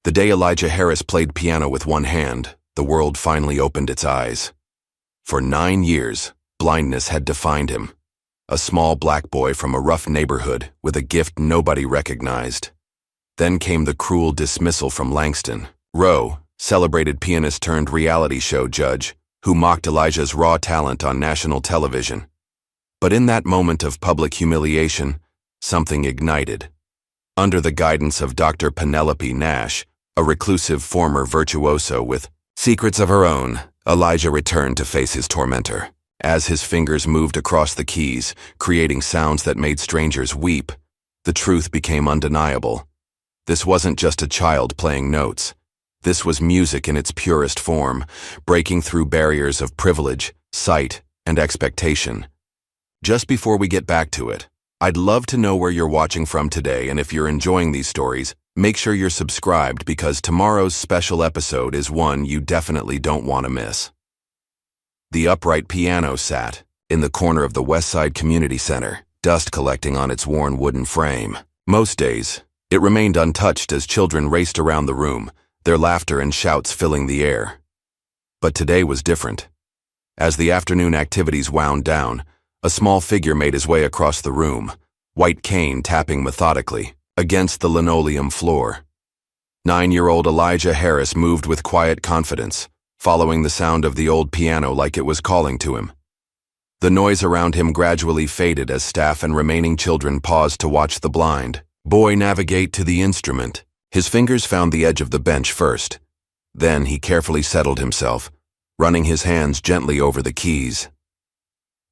The day Elijah Harris played piano with one hand, the world finally opened its eyes. For 9 years, blindness had defined him. A small black boy from a rough neighborhood with a gift nobody recognized. Then came the cruel dismissal from Langston Rowe, celebrated pianist turned reality show judge, who mocked Elijah's raw talent on national television. But in that moment of public humiliation, something ignited. Under the guidance of Dr. Penelope Nash, a reclusive former virtuoso with secrets of her own, Elijah returned to face his tormentor. As his fingers moved across the keys, creating sounds that made strangers weep, the truth became undeniable. This wasn't just a child playing notes. This was music in its purest form, breaking through barriers of privilege, sight, and expectation. Just before we get back to it, I'd love to know where you're watching from today, and if you're enjoying these stories, make sure you're subscribed because tomorrow's special episode is one you definitely don't want to miss. The upright piano sat in the corner of the Westside Community Center, dust collecting on its worn wooden frame. Most days, it remained untouched as children raced around the room, their laughter and shouts filling the air. But today was different. As the afternoon activities wound down, a small figure made his way across the room, white cane tapping methodically against the linoleum floor. 9-year-old Elijah Harris moved with quiet confidence, following the sound of the old piano like it was calling to him. The noise around him gradually faded as staff and remaining children paused to watch the blind boy navigate to the instrument. His fingers found the edge of the bench first. Then he carefully settled himself, running his hands gently over the keys.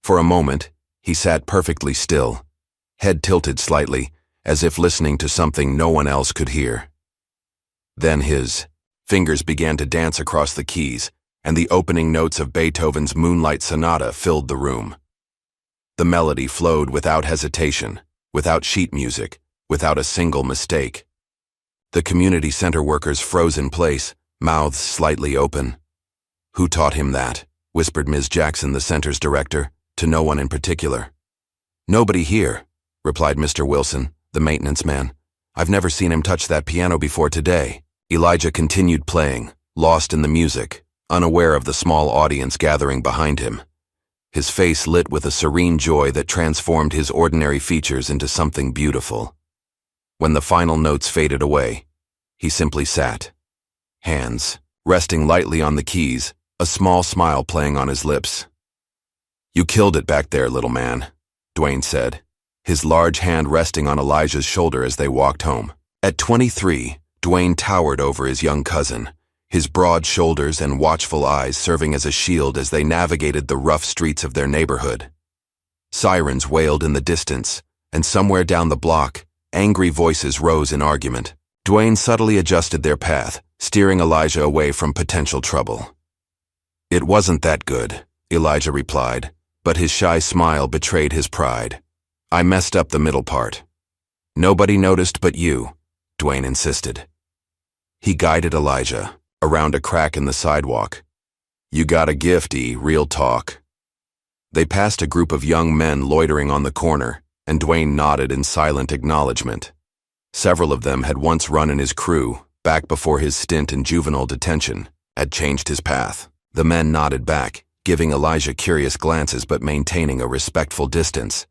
For a moment, he sat perfectly still, head tilted slightly, as if listening to something no one else could hear. Then his fingers began to dance across the keys, and the opening notes of Beethoven's Moonlight Sonata filled the room. The melody flowed without hesitation, without sheet music, without a single mistake. The community center workers froze in place, mouths slightly open. "Who taught him that?" whispered Ms. Jackson, the center's director, to no one in particular. "Nobody here," replied Mr. Wilson, the maintenance man. "I've never seen him touch that piano before today." Elijah continued playing, lost in the music, unaware of the small audience gathering behind him. His face lit with a serene joy that transformed his ordinary features into something beautiful. When the final notes faded away, he simply sat, hands resting lightly on the keys, a small smile playing on his lips. "You killed it back there, little man," Dwayne said, his large hand resting on Elijah's shoulder as they walked home. At 23, Dwayne towered over his young cousin, his broad shoulders and watchful eyes serving as a shield as they navigated the rough streets of their neighborhood. Sirens wailed in the distance, and somewhere down the block, angry voices rose in argument. Dwayne subtly adjusted their path, steering Elijah away from potential trouble. "It wasn't that good," Elijah replied, but his shy smile betrayed his pride. "I messed up the middle part." "Nobody noticed but you," Dwayne insisted. He guided Elijah around a crack in the sidewalk. "You got a gift, real talk." They passed a group of young men loitering on the corner, and Dwayne nodded in silent acknowledgement. Several of them had once run in his crew, back before his stint in juvenile detention had changed his path. The men nodded back, giving Elijah curious glances but maintaining a respectful distance.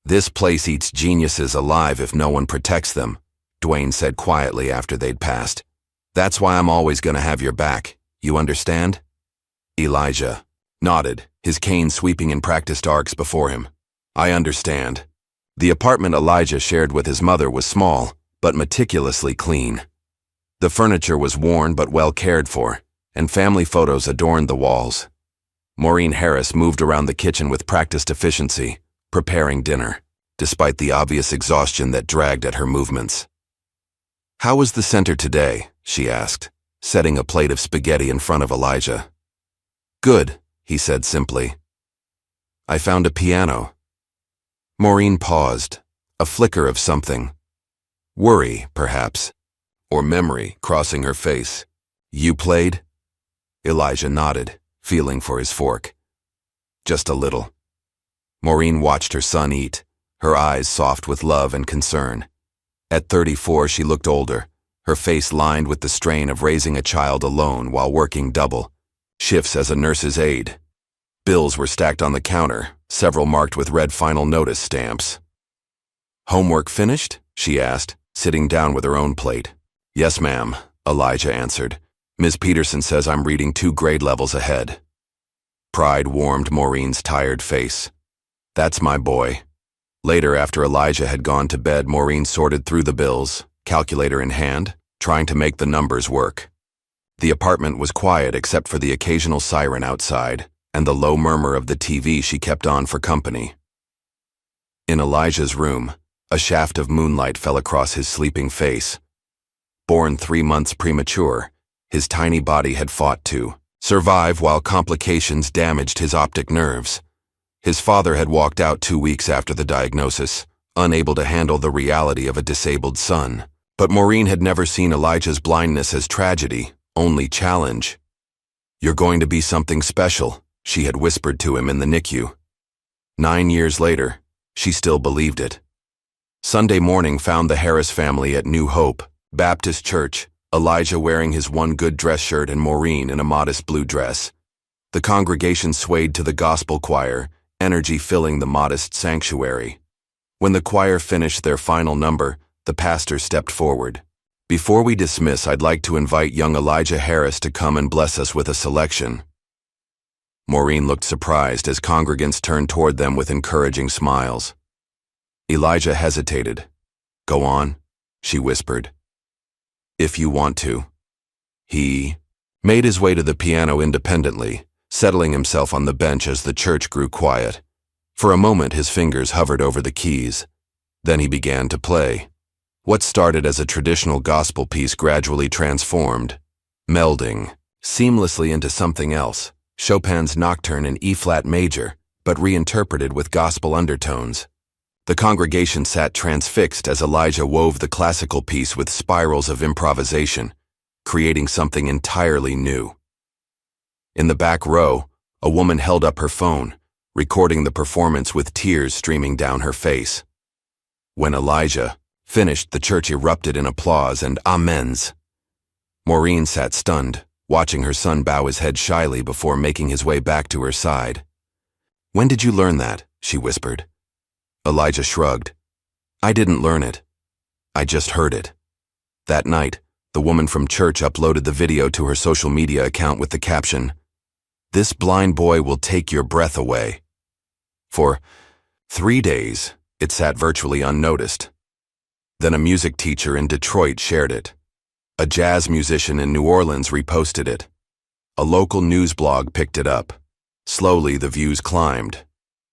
"This place eats geniuses alive if no one protects them," Dwayne said quietly after they'd passed. "That's why I'm always gonna have your back, you understand?" Elijah nodded, his cane sweeping in practiced arcs before him. "I understand." The apartment Elijah shared with his mother was small, but meticulously clean. The furniture was worn but well cared for, and family photos adorned the walls. Maureen Harris moved around the kitchen with practiced efficiency, preparing dinner, despite the obvious exhaustion that dragged at her movements. "How was the center today?" she asked, setting a plate of spaghetti in front of Elijah. "Good," he said simply. "I found a piano." Maureen paused, a flicker of something. Worry, perhaps, or memory crossing her face. "You played?" Elijah nodded, feeling for his fork. "Just a little." Maureen watched her son eat, her eyes soft with love and concern. At 34, she looked older, her face lined with the strain of raising a child alone while working double shifts as a nurse's aide. Bills were stacked on the counter, several marked with red final notice stamps. "Homework finished?" she asked, sitting down with her own plate. "Yes, ma'am," Elijah answered. "Ms. Peterson says I'm reading 2 grade levels ahead." Pride warmed Maureen's tired face. "That's my boy." Later, after Elijah had gone to bed, Maureen sorted through the bills, calculator in hand, trying to make the numbers work. The apartment was quiet except for the occasional siren outside and the low murmur of the TV she kept on for company. In Elijah's room, a shaft of moonlight fell across his sleeping face. Born 3 months premature, his tiny body had fought to survive while complications damaged his optic nerves. His father had walked out 2 weeks after the diagnosis, unable to handle the reality of a disabled son. But Maureen had never seen Elijah's blindness as tragedy, only challenge. "You're going to be something special," she had whispered to him in the NICU. 9 years later, she still believed it. Sunday morning found the Harris family at New Hope Baptist Church, Elijah wearing his one good dress shirt and Maureen in a modest blue dress. The congregation swayed to the gospel choir, energy filling the modest sanctuary. When the choir finished their final number, the pastor stepped forward. "Before we dismiss, I'd like to invite young Elijah Harris to come and bless us with a selection." Maureen looked surprised as congregants turned toward them with encouraging smiles. Elijah hesitated. "Go on," she whispered. "If you want to." He made his way to the piano independently, settling himself on the bench as the church grew quiet. For a moment his fingers hovered over the keys. Then he began to play. What started as a traditional gospel piece gradually transformed, melding seamlessly into something else, Chopin's Nocturne in E-flat major, but reinterpreted with gospel undertones. The congregation sat transfixed as Elijah wove the classical piece with spirals of improvisation, creating something entirely new. In the back row, a woman held up her phone, recording the performance with tears streaming down her face. When Elijah finished, the church erupted in applause and amens. Maureen sat stunned, watching her son bow his head shyly before making his way back to her side. "When did you learn that?" she whispered. Elijah shrugged. "I didn't learn it. I just heard it." That night, the woman from church uploaded the video to her social media account with the caption, "This blind boy will take your breath away." For 3 days, it sat virtually unnoticed. Then a music teacher in Detroit shared it. A jazz musician in New Orleans reposted it. A local news blog picked it up. Slowly, the views climbed.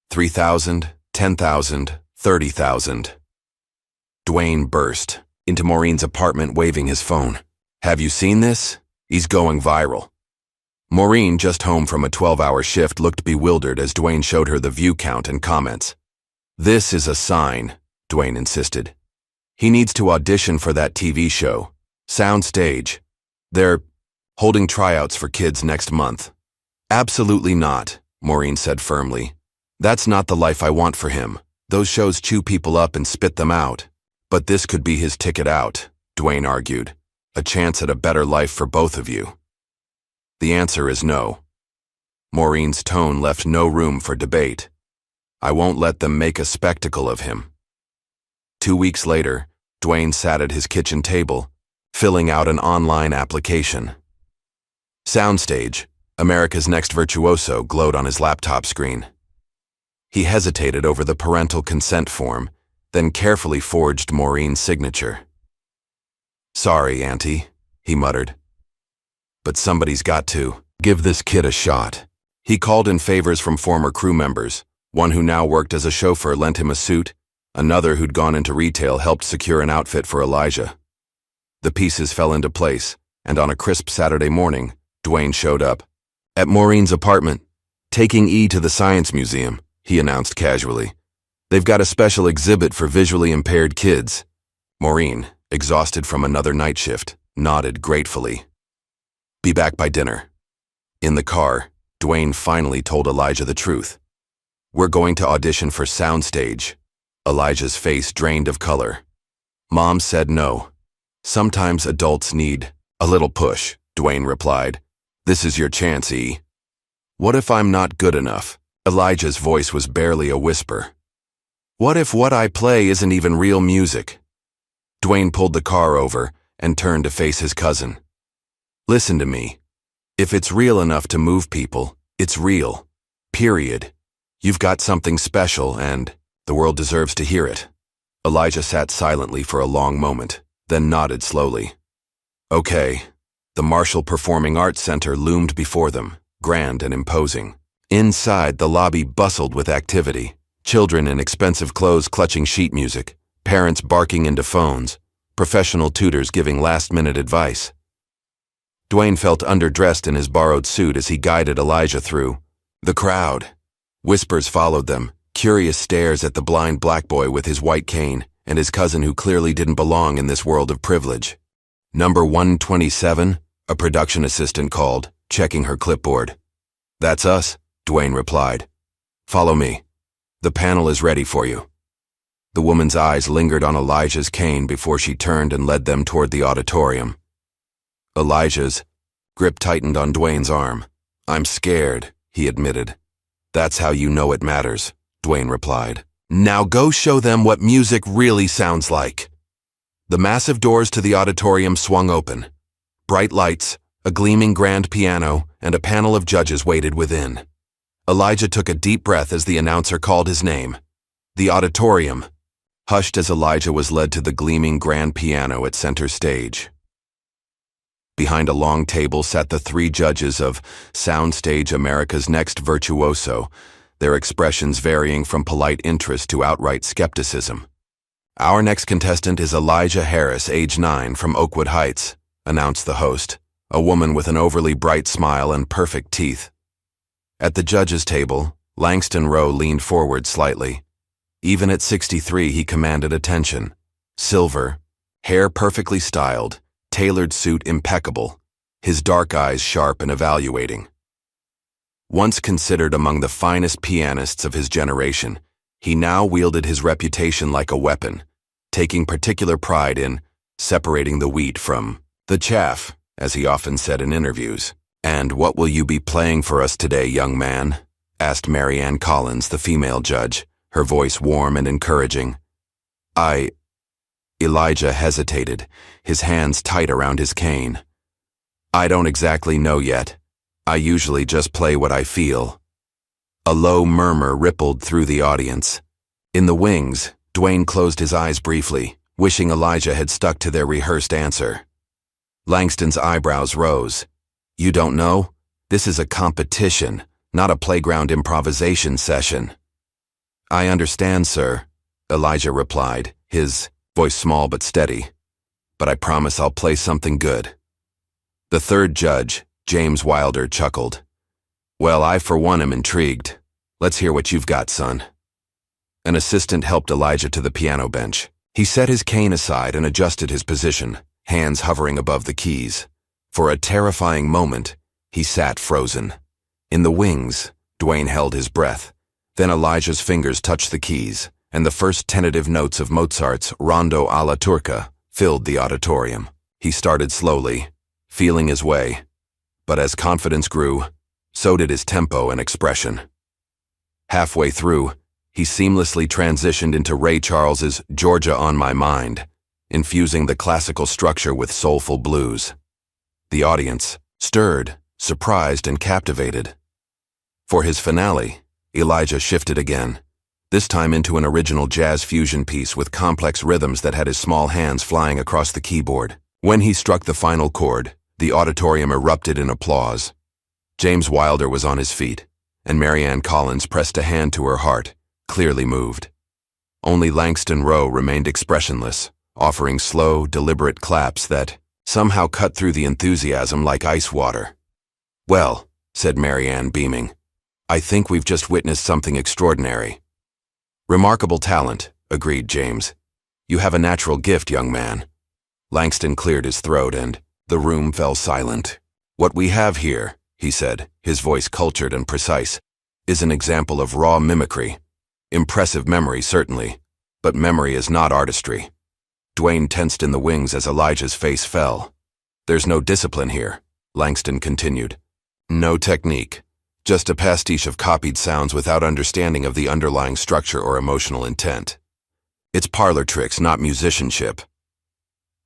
3,000, 10,000, 30,000. Dwayne burst into Maureen's apartment waving his phone. "Have you seen this? He's going viral." Maureen, just home from a 12-hour shift, looked bewildered as Dwayne showed her the view count and comments. "This is a sign," Dwayne insisted. "He needs to audition for that TV show, Soundstage. They're holding tryouts for kids next month." "Absolutely not," Maureen said firmly. "That's not the life I want for him. Those shows chew people up and spit them out." "But this could be his ticket out," Dwayne argued. "A chance at a better life for both of you." The answer is no. Maureen's tone left no room for debate. "I won't let them make a spectacle of him." 2 weeks later, Dwayne sat at his kitchen table, filling out an online application. Soundstage, America's Next Virtuoso, glowed on his laptop screen. He hesitated over the parental consent form, then carefully forged Maureen's signature. "Sorry, Auntie," he muttered. "But somebody's got to give this kid a shot." He called in favors from former crew members. One who now worked as a chauffeur lent him a suit. Another who'd gone into retail helped secure an outfit for Elijah. The pieces fell into place, and on a crisp Saturday morning, Dwayne showed up. "At Maureen's apartment, taking E to the Science Museum," he announced casually. "They've got a special exhibit for visually impaired kids." Maureen, exhausted from another night shift, nodded gratefully. "Be back by dinner." In the car, Dwayne finally told Elijah the truth. "We're going to audition for Soundstage." Elijah's face drained of color. "Mom said no." Sometimes adults need a little push, Dwayne replied. This is your chance, E. What if I'm not good enough? Elijah's voice was barely a whisper. What if what I play isn't even real music? Dwayne pulled the car over and turned to face his cousin. Listen to me. If it's real enough to move people, it's real. Period. You've got something special and the world deserves to hear it. Elijah sat silently for a long moment, then nodded slowly. Okay. The Marshall Performing Arts Center loomed before them, grand and imposing. Inside, the lobby bustled with activity. Children in expensive clothes clutching sheet music, parents barking into phones, professional tutors giving last-minute advice. Dwayne felt underdressed in his borrowed suit as he guided Elijah through the crowd. Whispers followed them, curious stares at the blind black boy with his white cane and his cousin who clearly didn't belong in this world of privilege. Number 127, a production assistant called, checking her clipboard. That's us, Dwayne replied. Follow me. The panel is ready for you. The woman's eyes lingered on Elijah's cane before she turned and led them toward the auditorium. Elijah's grip tightened on Dwayne's arm. I'm scared, he admitted. That's how you know it matters, Dwayne replied. Now go show them what music really sounds like. The massive doors to the auditorium swung open. Bright lights, a gleaming grand piano, and a panel of judges waited within. Elijah took a deep breath as the announcer called his name. The auditorium hushed as Elijah was led to the gleaming grand piano at center stage. Behind a long table sat the three judges of Soundstage America's Next Virtuoso, their expressions varying from polite interest to outright skepticism. Our next contestant is Elijah Harris, age 9, from Oakwood Heights, announced the host, a woman with an overly bright smile and perfect teeth. At the judges' table, Langston Rowe leaned forward slightly. Even at 63, he commanded attention. Silver, hair perfectly styled, tailored suit impeccable, his dark eyes sharp and evaluating. Once considered among the finest pianists of his generation, he now wielded his reputation like a weapon, taking particular pride in separating the wheat from the chaff, as he often said in interviews. And what will you be playing for us today, young man? Asked Mary Ann Collins, the female judge, her voice warm and encouraging. Elijah hesitated, his hands tight around his cane. I don't exactly know yet. I usually just play what I feel. A low murmur rippled through the audience. In the wings, Dwayne closed his eyes briefly, wishing Elijah had stuck to their rehearsed answer. Langston's eyebrows rose. You don't know? This is a competition, not a playground improvisation session. I understand, sir, Elijah replied, his voice small but steady. But I promise I'll play something good. The third judge, James Wilder, chuckled. Well, I for one am intrigued. Let's hear what you've got, son. An assistant helped Elijah to the piano bench. He set his cane aside and adjusted his position, hands hovering above the keys. For a terrifying moment, he sat frozen. In the wings, Dwayne held his breath. Then Elijah's fingers touched the keys, and the first tentative notes of Mozart's Rondo alla Turca filled the auditorium. He started slowly, feeling his way. But as confidence grew, so did his tempo and expression. Halfway through, he seamlessly transitioned into Ray Charles's Georgia on My Mind, infusing the classical structure with soulful blues. The audience, stirred, surprised, and captivated. For his finale, Elijah shifted again, this time into an original jazz fusion piece with complex rhythms that had his small hands flying across the keyboard. When he struck the final chord, the auditorium erupted in applause. James Wilder was on his feet, and Mary Ann Collins pressed a hand to her heart, clearly moved. Only Langston Rowe remained expressionless, offering slow, deliberate claps that somehow cut through the enthusiasm like ice water. Well, said Mary Ann, beaming, I think we've just witnessed something extraordinary. Remarkable talent, agreed James. You have a natural gift, young man. Langston cleared his throat and the room fell silent. What we have here, he said, his voice cultured and precise, is an example of raw mimicry. Impressive memory, certainly, but memory is not artistry. Dwayne tensed in the wings as Elijah's face fell. There's no discipline here, Langston continued. No technique. Just a pastiche of copied sounds without understanding of the underlying structure or emotional intent. It's parlor tricks, not musicianship.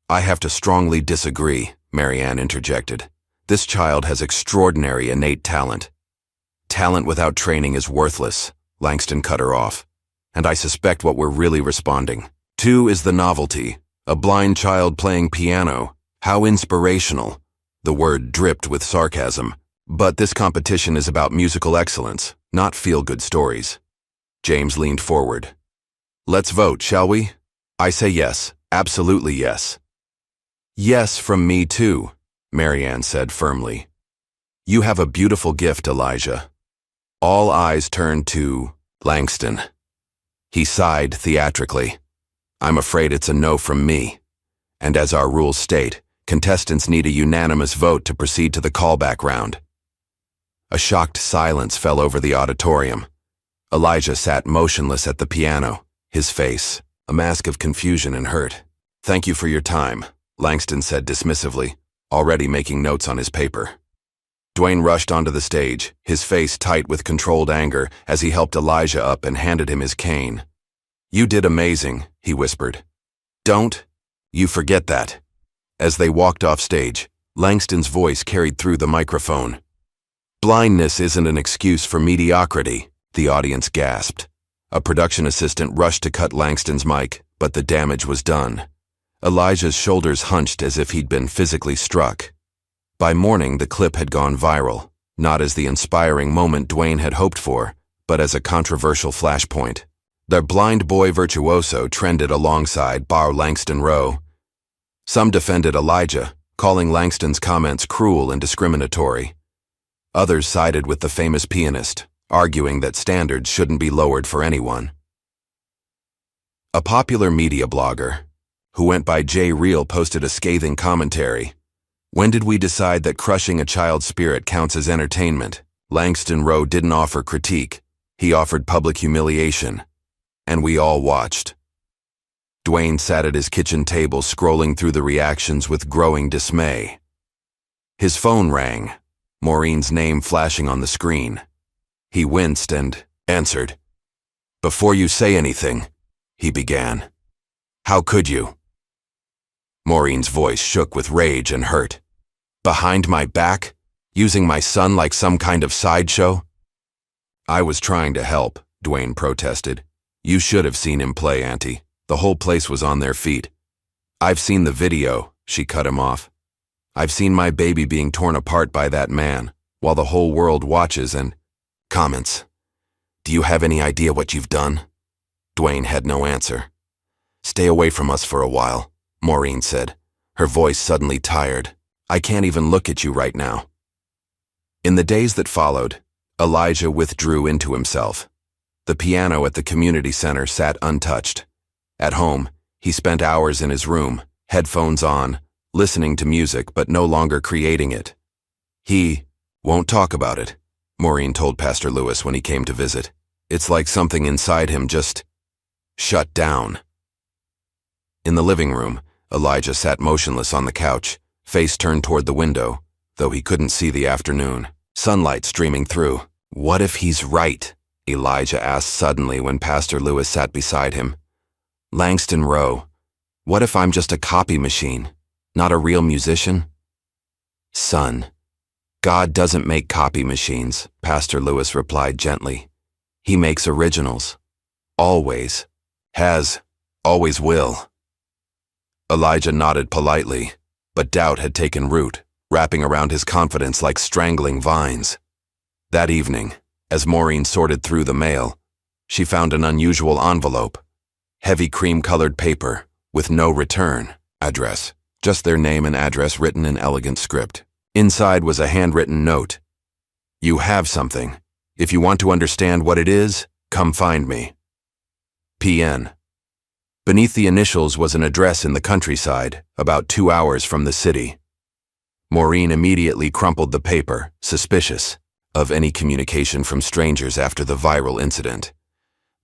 I have to strongly disagree, Marianne interjected. This child has extraordinary innate talent. Talent without training is worthless, Langston cut her off. And I suspect what we're really responding to is the novelty. A blind child playing piano. How inspirational. The word dripped with sarcasm. But this competition is about musical excellence, not feel-good stories. James leaned forward. Let's vote, shall we? I say yes, absolutely yes. Yes from me too, Marianne said firmly. You have a beautiful gift, Elijah. All eyes turned to Langston. He sighed theatrically. I'm afraid it's a no from me. And as our rules state, contestants need a unanimous vote to proceed to the callback round. A shocked silence fell over the auditorium. Elijah sat motionless at the piano, his face a mask of confusion and hurt. Thank you for your time, Langston said dismissively, already making notes on his paper. Dwayne rushed onto the stage, his face tight with controlled anger as he helped Elijah up and handed him his cane. You did amazing, he whispered. Don't you forget that. As they walked off stage, Langston's voice carried through the microphone. Blindness isn't an excuse for mediocrity, the audience gasped. A production assistant rushed to cut Langston's mic, but the damage was done. Elijah's shoulders hunched as if he'd been physically struck. By morning, the clip had gone viral, not as the inspiring moment Dwayne had hoped for, but as a controversial flashpoint. The blind boy virtuoso trended alongside Bar Langston Rowe. Some defended Elijah, calling Langston's comments cruel and discriminatory. Others sided with the famous pianist, arguing that standards shouldn't be lowered for anyone. A popular media blogger, who went by J. Reel, posted a scathing commentary. When did we decide that crushing a child's spirit counts as entertainment? Langston Rowe didn't offer critique. He offered public humiliation. And we all watched. Dwayne sat at his kitchen table scrolling through the reactions with growing dismay. His phone rang, Maureen's name flashing on the screen. He winced and answered. Before you say anything, he began. How could you? Maureen's voice shook with rage and hurt. Behind my back? Using my son like some kind of sideshow? I was trying to help, Dwayne protested. You should have seen him play, Auntie. The whole place was on their feet. I've seen the video, she cut him off. I've seen my baby being torn apart by that man, while the whole world watches and comments. Do you have any idea what you've done? Dwayne had no answer. Stay away from us for a while, Maureen said, her voice suddenly tired. I can't even look at you right now. In the days that followed, Elijah withdrew into himself. The piano at the community center sat untouched. At home, he spent hours in his room, headphones on, listening to music but no longer creating it. He won't talk about it, Maureen told Pastor Lewis when he came to visit. It's like something inside him just shut down. In the living room, Elijah sat motionless on the couch, face turned toward the window, though he couldn't see the afternoon, sunlight streaming through. What if he's right? Elijah asked suddenly when Pastor Lewis sat beside him. Langston Rowe, what if I'm just a copy machine, not a real musician? Son, God doesn't make copy machines, Pastor Lewis replied gently. He makes originals. Always. Has. Always will. Elijah nodded politely, but doubt had taken root, wrapping around his confidence like strangling vines. That evening, as Maureen sorted through the mail, she found an unusual envelope. Heavy cream-colored paper, with no return address, just their name and address written in elegant script. Inside was a handwritten note. You have something. If you want to understand what it is, come find me. PN. Beneath the initials was an address in the countryside, about 2 hours from the city. Maureen immediately crumpled the paper, suspicious of any communication from strangers after the viral incident.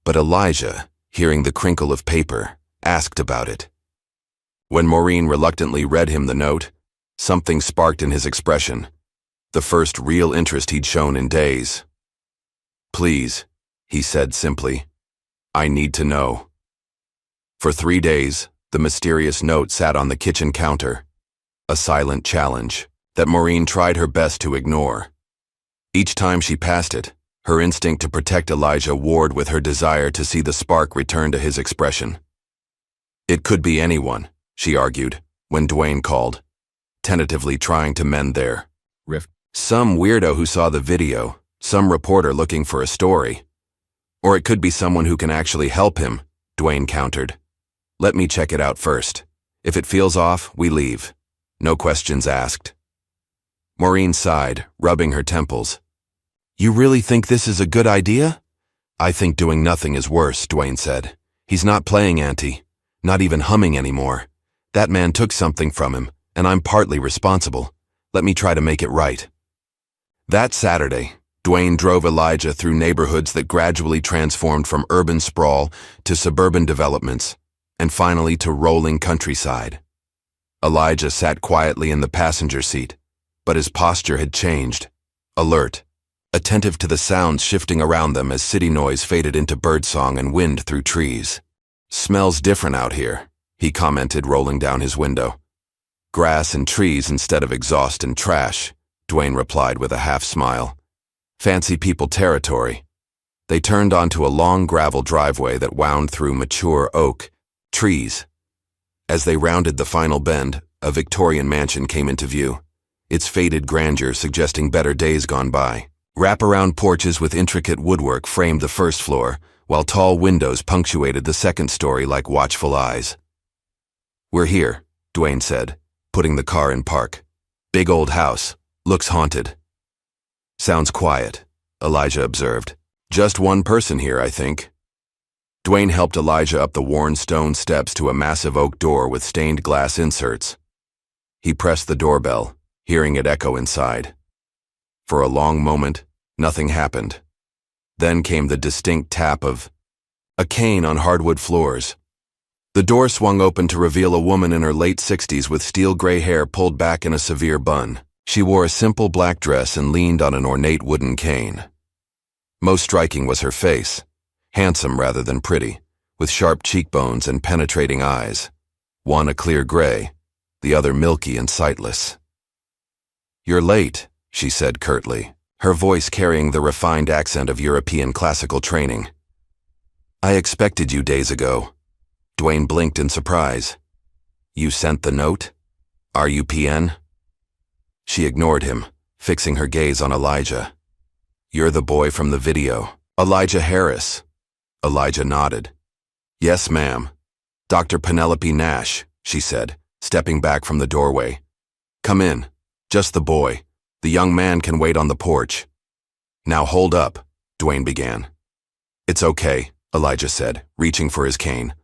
But Elijah, hearing the crinkle of paper, asked about it. When Maureen reluctantly read him the note, something sparked in his expression, the first real interest he'd shown in days. "Please," he said simply, "I need to know." For 3 days, the mysterious note sat on the kitchen counter, a silent challenge that Maureen tried her best to ignore. Each time she passed it, her instinct to protect Elijah warred with her desire to see the spark return to his expression. It could be anyone, she argued, when Dwayne called, tentatively trying to mend their rift. Some weirdo who saw the video, some reporter looking for a story. Or it could be someone who can actually help him, Dwayne countered. "Let me check it out first. If it feels off, we leave. No questions asked." Maureen sighed, rubbing her temples. "You really think this is a good idea?" "I think doing nothing is worse," Dwayne said. "He's not playing Auntie, not even humming anymore. That man took something from him, and I'm partly responsible. Let me try to make it right." That Saturday, Dwayne drove Elijah through neighborhoods that gradually transformed from urban sprawl to suburban developments, and finally to rolling countryside. Elijah sat quietly in the passenger seat, but his posture had changed, alert, attentive to the sounds shifting around them as city noise faded into birdsong and wind through trees. "Smells different out here," he commented, rolling down his window. "Grass and trees instead of exhaust and trash," Dwayne replied with a half-smile. "Fancy people territory." They turned onto a long gravel driveway that wound through mature oak trees. As they rounded the final bend, a Victorian mansion came into view, its faded grandeur suggesting better days gone by. Wraparound porches with intricate woodwork framed the first floor, while tall windows punctuated the second story like watchful eyes. "We're here," Dwayne said, putting the car in park. "Big old house. Looks haunted." "Sounds quiet," Elijah observed. "Just one person here, I think." Dwayne helped Elijah up the worn stone steps to a massive oak door with stained glass inserts. He pressed the doorbell, hearing it echo inside. For a long moment, nothing happened. Then came the distinct tap of a cane on hardwood floors. The door swung open to reveal a woman in her late 60s with steel gray hair pulled back in a severe bun. She wore a simple black dress and leaned on an ornate wooden cane. Most striking was her face, handsome rather than pretty, with sharp cheekbones and penetrating eyes, one a clear gray, the other milky and sightless. "You're late," she said curtly, her voice carrying the refined accent of European classical training. "I expected you days ago." Dwayne blinked in surprise. "You sent the note? Are you PN?" She ignored him, fixing her gaze on Elijah. "You're the boy from the video, Elijah Harris." Elijah nodded. "Yes, ma'am. Dr. Penelope Nash," she said, stepping back from the doorway. "Come in. Just the boy. The young man can wait on the porch." "Now hold up," Dwayne began. "It's okay," Elijah said, reaching for his cane.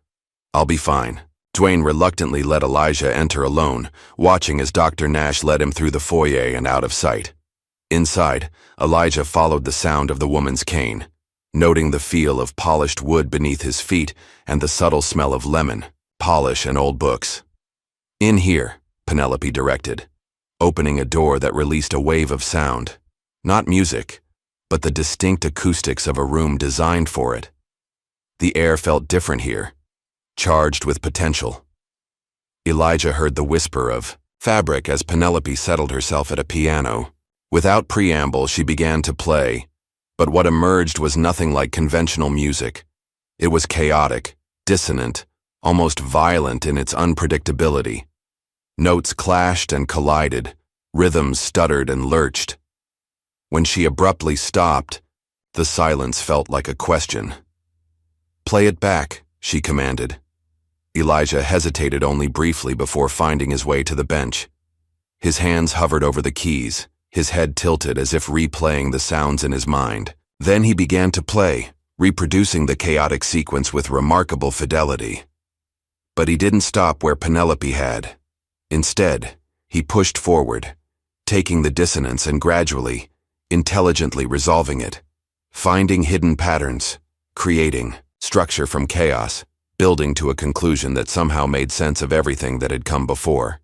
"I'll be fine." Dwayne reluctantly let Elijah enter alone, watching as Dr. Nash led him through the foyer and out of sight. Inside, Elijah followed the sound of the woman's cane, noting the feel of polished wood beneath his feet and the subtle smell of lemon, polish, and old books. "In here," Penelope directed, opening a door that released a wave of sound. Not music, but the distinct acoustics of a room designed for it. The air felt different here, charged with potential. Elijah heard the whisper of fabric as Penelope settled herself at a piano. Without preamble, she began to play, but what emerged was nothing like conventional music. It was chaotic, dissonant, almost violent in its unpredictability. Notes clashed and collided, rhythms stuttered and lurched. When she abruptly stopped, the silence felt like a question. "Play it back," she commanded. Elijah hesitated only briefly before finding his way to the bench. His hands hovered over the keys, his head tilted as if replaying the sounds in his mind. Then he began to play, reproducing the chaotic sequence with remarkable fidelity. But he didn't stop where Penelope had. Instead, he pushed forward, taking the dissonance and gradually, intelligently resolving it, finding hidden patterns, creating structure from chaos, building to a conclusion that somehow made sense of everything that had come before.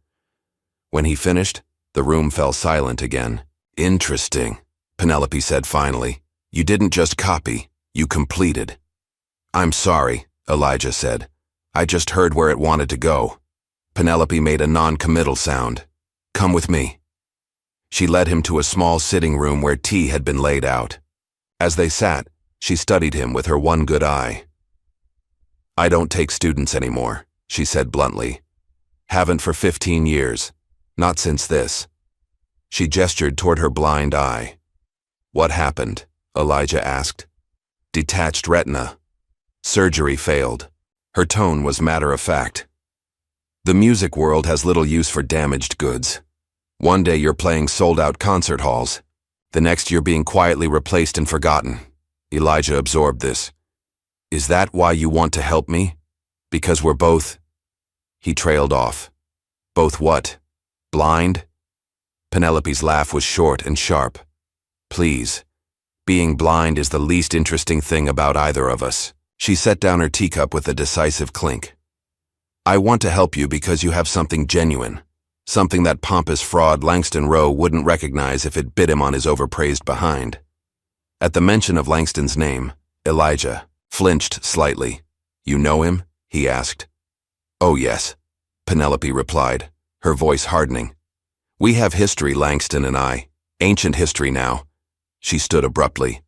When he finished, the room fell silent again. "Interesting," Penelope said finally. "You didn't just copy, you completed." "I'm sorry," Elijah said. "I just heard where it wanted to go." Penelope made a non-committal sound. "Come with me." She led him to a small sitting room where tea had been laid out. As they sat, she studied him with her one good eye. "I don't take students anymore," she said bluntly. "Haven't for 15 years. Not since this." She gestured toward her blind eye. "What happened?" Elijah asked. "Detached retina. Surgery failed." Her tone was matter-of-fact. "The music world has little use for damaged goods. One day you're playing sold-out concert halls. The next you're being quietly replaced and forgotten." Elijah absorbed this. "Is that why you want to help me? Because we're both—" He trailed off. "Both what? Blind?" Penelope's laugh was short and sharp. "Please. Being blind is the least interesting thing about either of us." She set down her teacup with a decisive clink. "I want to help you because you have something genuine. Something that pompous fraud Langston Rowe wouldn't recognize if it bit him on his overpraised behind." At the mention of Langston's name, Elijah flinched slightly. "You know him?" he asked. "Oh yes," Penelope replied, her voice hardening. "We have history, Langston and I. Ancient history now." She stood abruptly.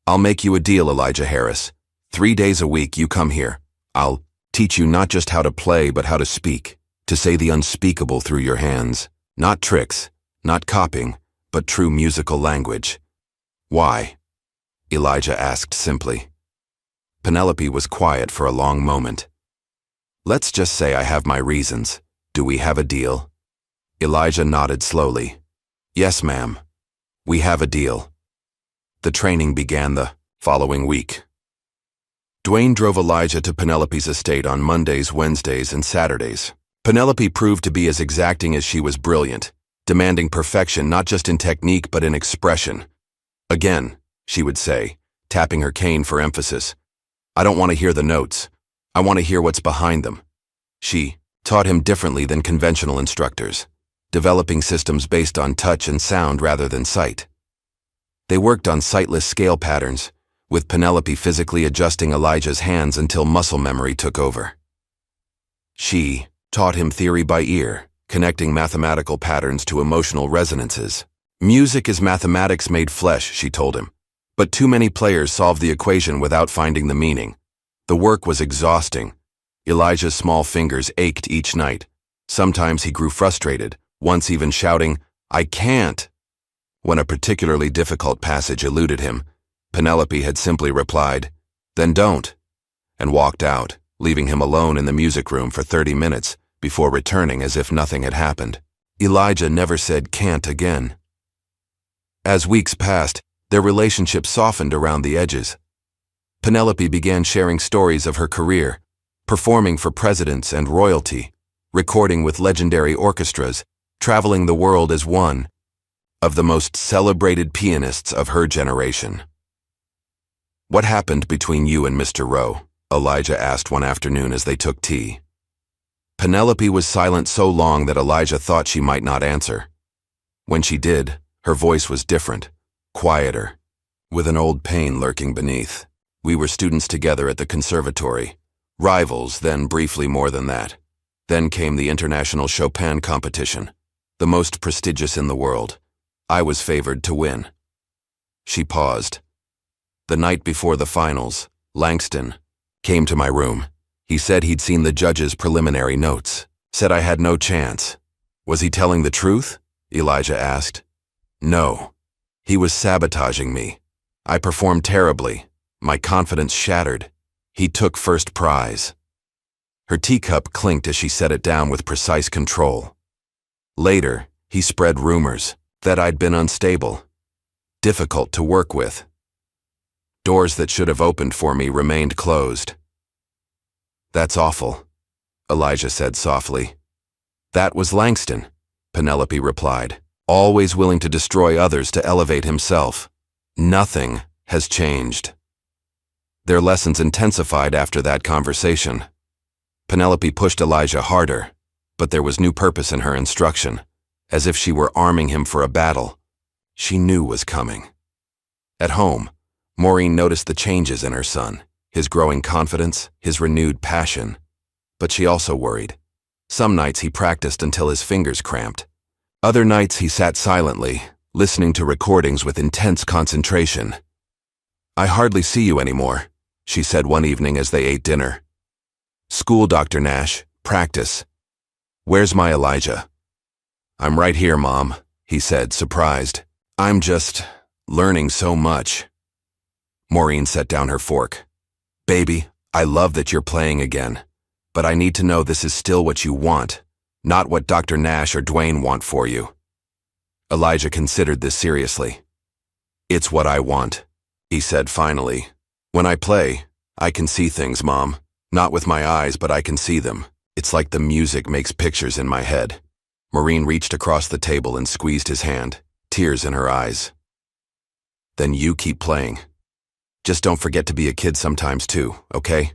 "I'll make you a deal, Elijah Harris. 3 days a week you come here. I'll teach you not just how to play but how to speak. To say the unspeakable through your hands. Not tricks, not copying, but true musical language." "Why?" Elijah asked simply. Penelope was quiet for a long moment. "Let's just say I have my reasons. Do we have a deal?" Elijah nodded slowly. "Yes, ma'am. We have a deal." The training began the following week. Dwayne drove Elijah to Penelope's estate on Mondays, Wednesdays, and Saturdays. Penelope proved to be as exacting as she was brilliant, demanding perfection not just in technique but in expression. "Again," she would say, tapping her cane for emphasis. "I don't want to hear the notes. I want to hear what's behind them." She taught him differently than conventional instructors, developing systems based on touch and sound rather than sight. They worked on sightless scale patterns, with Penelope physically adjusting Elijah's hands until muscle memory took over. She taught him theory by ear, connecting mathematical patterns to emotional resonances. "Music is mathematics made flesh," she told him. But too many players solve the equation without finding the meaning. The work was exhausting. Elijah's small fingers ached each night. Sometimes he grew frustrated, once even shouting, "I can't!" When a particularly difficult passage eluded him, Penelope had simply replied, "Then don't," and walked out, leaving him alone in the music room for 30 minutes before returning as if nothing had happened. Elijah never said "can't" again. As weeks passed, their relationship softened around the edges. Penelope began sharing stories of her career, performing for presidents and royalty, recording with legendary orchestras, traveling the world as one of the most celebrated pianists of her generation. "What happened between you and Mr. Rowe?" Elijah asked one afternoon as they took tea. Penelope was silent so long that Elijah thought she might not answer. When she did, her voice was different, quieter, with an old pain lurking beneath. "We were students together at the conservatory, rivals, then briefly more than that. Then came the International Chopin competition, the most prestigious in the world. I was favored to win." She paused. "The night before the finals, Langston came to my room. He said he'd seen the judge's preliminary notes, said I had no chance." "Was he telling the truth?" Elijah asked. "No. He was sabotaging me. I performed terribly. My confidence shattered. He took first prize." Her teacup clinked as she set it down with precise control. "Later, he spread rumors that I'd been unstable, difficult to work with. Doors that should have opened for me remained closed." "That's awful," Elijah said softly. "That was Langston," Penelope replied, "always willing to destroy others to elevate himself. Nothing has changed." Their lessons intensified after that conversation. Penelope pushed Elijah harder, but there was new purpose in her instruction, as if she were arming him for a battle she knew was coming. At home, Maureen noticed the changes in her son, his growing confidence, his renewed passion. But she also worried. Some nights he practiced until his fingers cramped. Other nights he sat silently, listening to recordings with intense concentration. "I hardly see you anymore," she said one evening as they ate dinner. "School, Dr. Nash. Practice. Where's my Elijah?" "I'm right here, Mom," he said, surprised. "I'm just learning so much." Maureen set down her fork. "Baby, I love that you're playing again, but I need to know this is still what you want, not what Dr. Nash or Dwayne want for you." Elijah considered this seriously. "It's what I want," he said finally. "When I play, I can see things, Mom. Not with my eyes, but I can see them. It's like the music makes pictures in my head." Maureen reached across the table and squeezed his hand, tears in her eyes. "Then you keep playing. Just don't forget to be a kid sometimes too, okay?"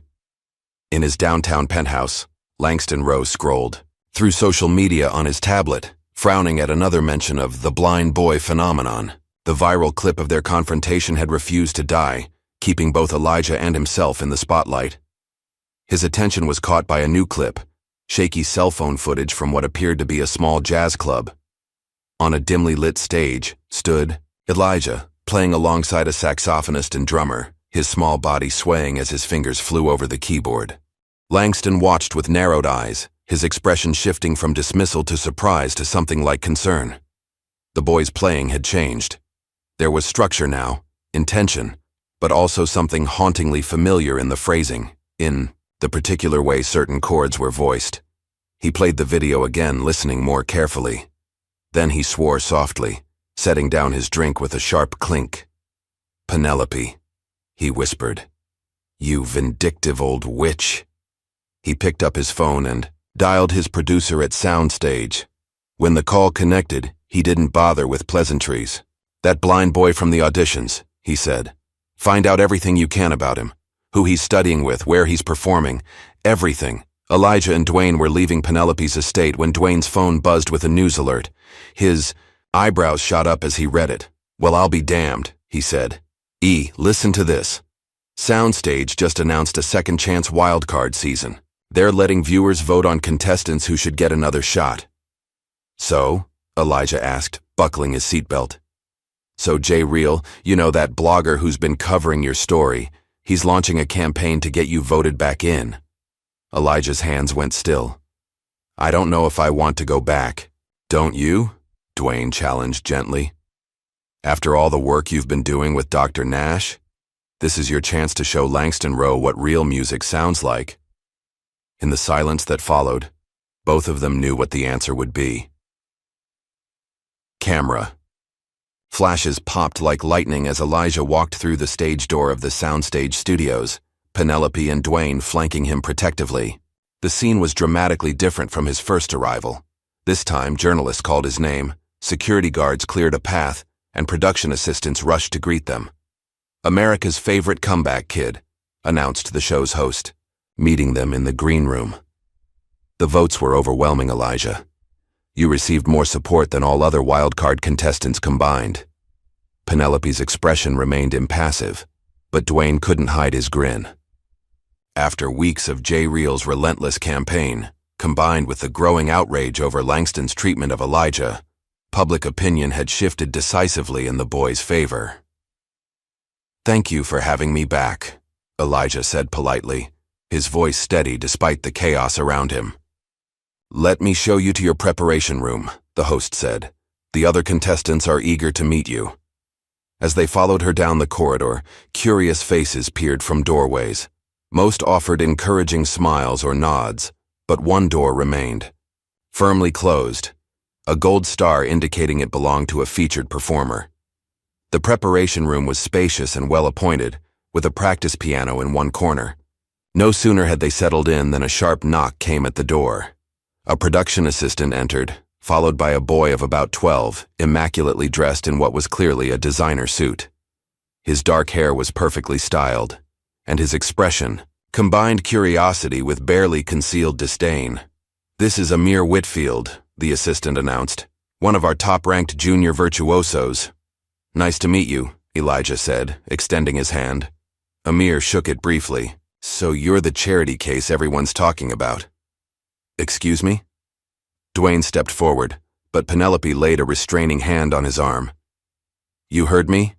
In his downtown penthouse, Langston Rowe scrolled through social media on his tablet, frowning at another mention of the blind boy phenomenon. The viral clip of their confrontation had refused to die, keeping both Elijah and himself in the spotlight. His attention was caught by a new clip, shaky cell phone footage from what appeared to be a small jazz club. On a dimly lit stage stood Elijah, playing alongside a saxophonist and drummer, his small body swaying as his fingers flew over the keyboard. Langston watched with narrowed eyes, his expression shifting from dismissal to surprise to something like concern. The boy's playing had changed. There was structure now, intention, but also something hauntingly familiar in the phrasing, in the particular way certain chords were voiced. He played the video again, listening more carefully. Then he swore softly, setting down his drink with a sharp clink. "Penelope," he whispered. "You vindictive old witch." He picked up his phone and dialed his producer at Soundstage. When the call connected, he didn't bother with pleasantries. "That blind boy from the auditions," he said. "Find out everything you can about him. Who he's studying with, where he's performing, everything." Elijah and Dwayne were leaving Penelope's estate when Dwayne's phone buzzed with a news alert. His eyebrows shot up as he read it. "Well, I'll be damned," he said. Listen to this. Soundstage just announced a second chance wildcard season. They're letting viewers vote on contestants who should get another shot." "So?" Elijah asked, buckling his seatbelt. "So Jay Reel, you know that blogger who's been covering your story, he's launching a campaign to get you voted back in." Elijah's hands went still. "I don't know if I want to go back." "Don't you?" Dwayne challenged gently. "After all the work you've been doing with Dr. Nash, this is your chance to show Langston Rowe what real music sounds like." In the silence that followed, both of them knew what the answer would be. Camera. Flashes popped like lightning as Elijah walked through the stage door of the Soundstage studios, Penelope and Dwayne flanking him protectively. The scene was dramatically different from his first arrival. This time, journalists called his name, security guards cleared a path, and production assistants rushed to greet them. "America's favorite comeback kid," announced the show's host, meeting them in the green room. "The votes were overwhelming, Elijah. You received more support than all other wildcard contestants combined." Penelope's expression remained impassive, but Dwayne couldn't hide his grin. After weeks of Jay Reel's relentless campaign, combined with the growing outrage over Langston's treatment of Elijah, public opinion had shifted decisively in the boy's favor. "Thank you for having me back," Elijah said politely, his voice steady despite the chaos around him. "Let me show you to your preparation room," the host said. "The other contestants are eager to meet you." As they followed her down the corridor, curious faces peered from doorways. Most offered encouraging smiles or nods, but one door remained, firmly closed, a gold star indicating it belonged to a featured performer. The preparation room was spacious and well-appointed, with a practice piano in one corner. No sooner had they settled in than a sharp knock came at the door. A production assistant entered, followed by a boy of about 12, immaculately dressed in what was clearly a designer suit. His dark hair was perfectly styled, and his expression, combined curiosity with barely concealed disdain. "This is Amir Whitfield," the assistant announced. "One of our top-ranked junior virtuosos." "Nice to meet you," Elijah said, extending his hand. Amir shook it briefly. "So you're the charity case everyone's talking about." "Excuse me?" Dwayne stepped forward, but Penelope laid a restraining hand on his arm. "You heard me?"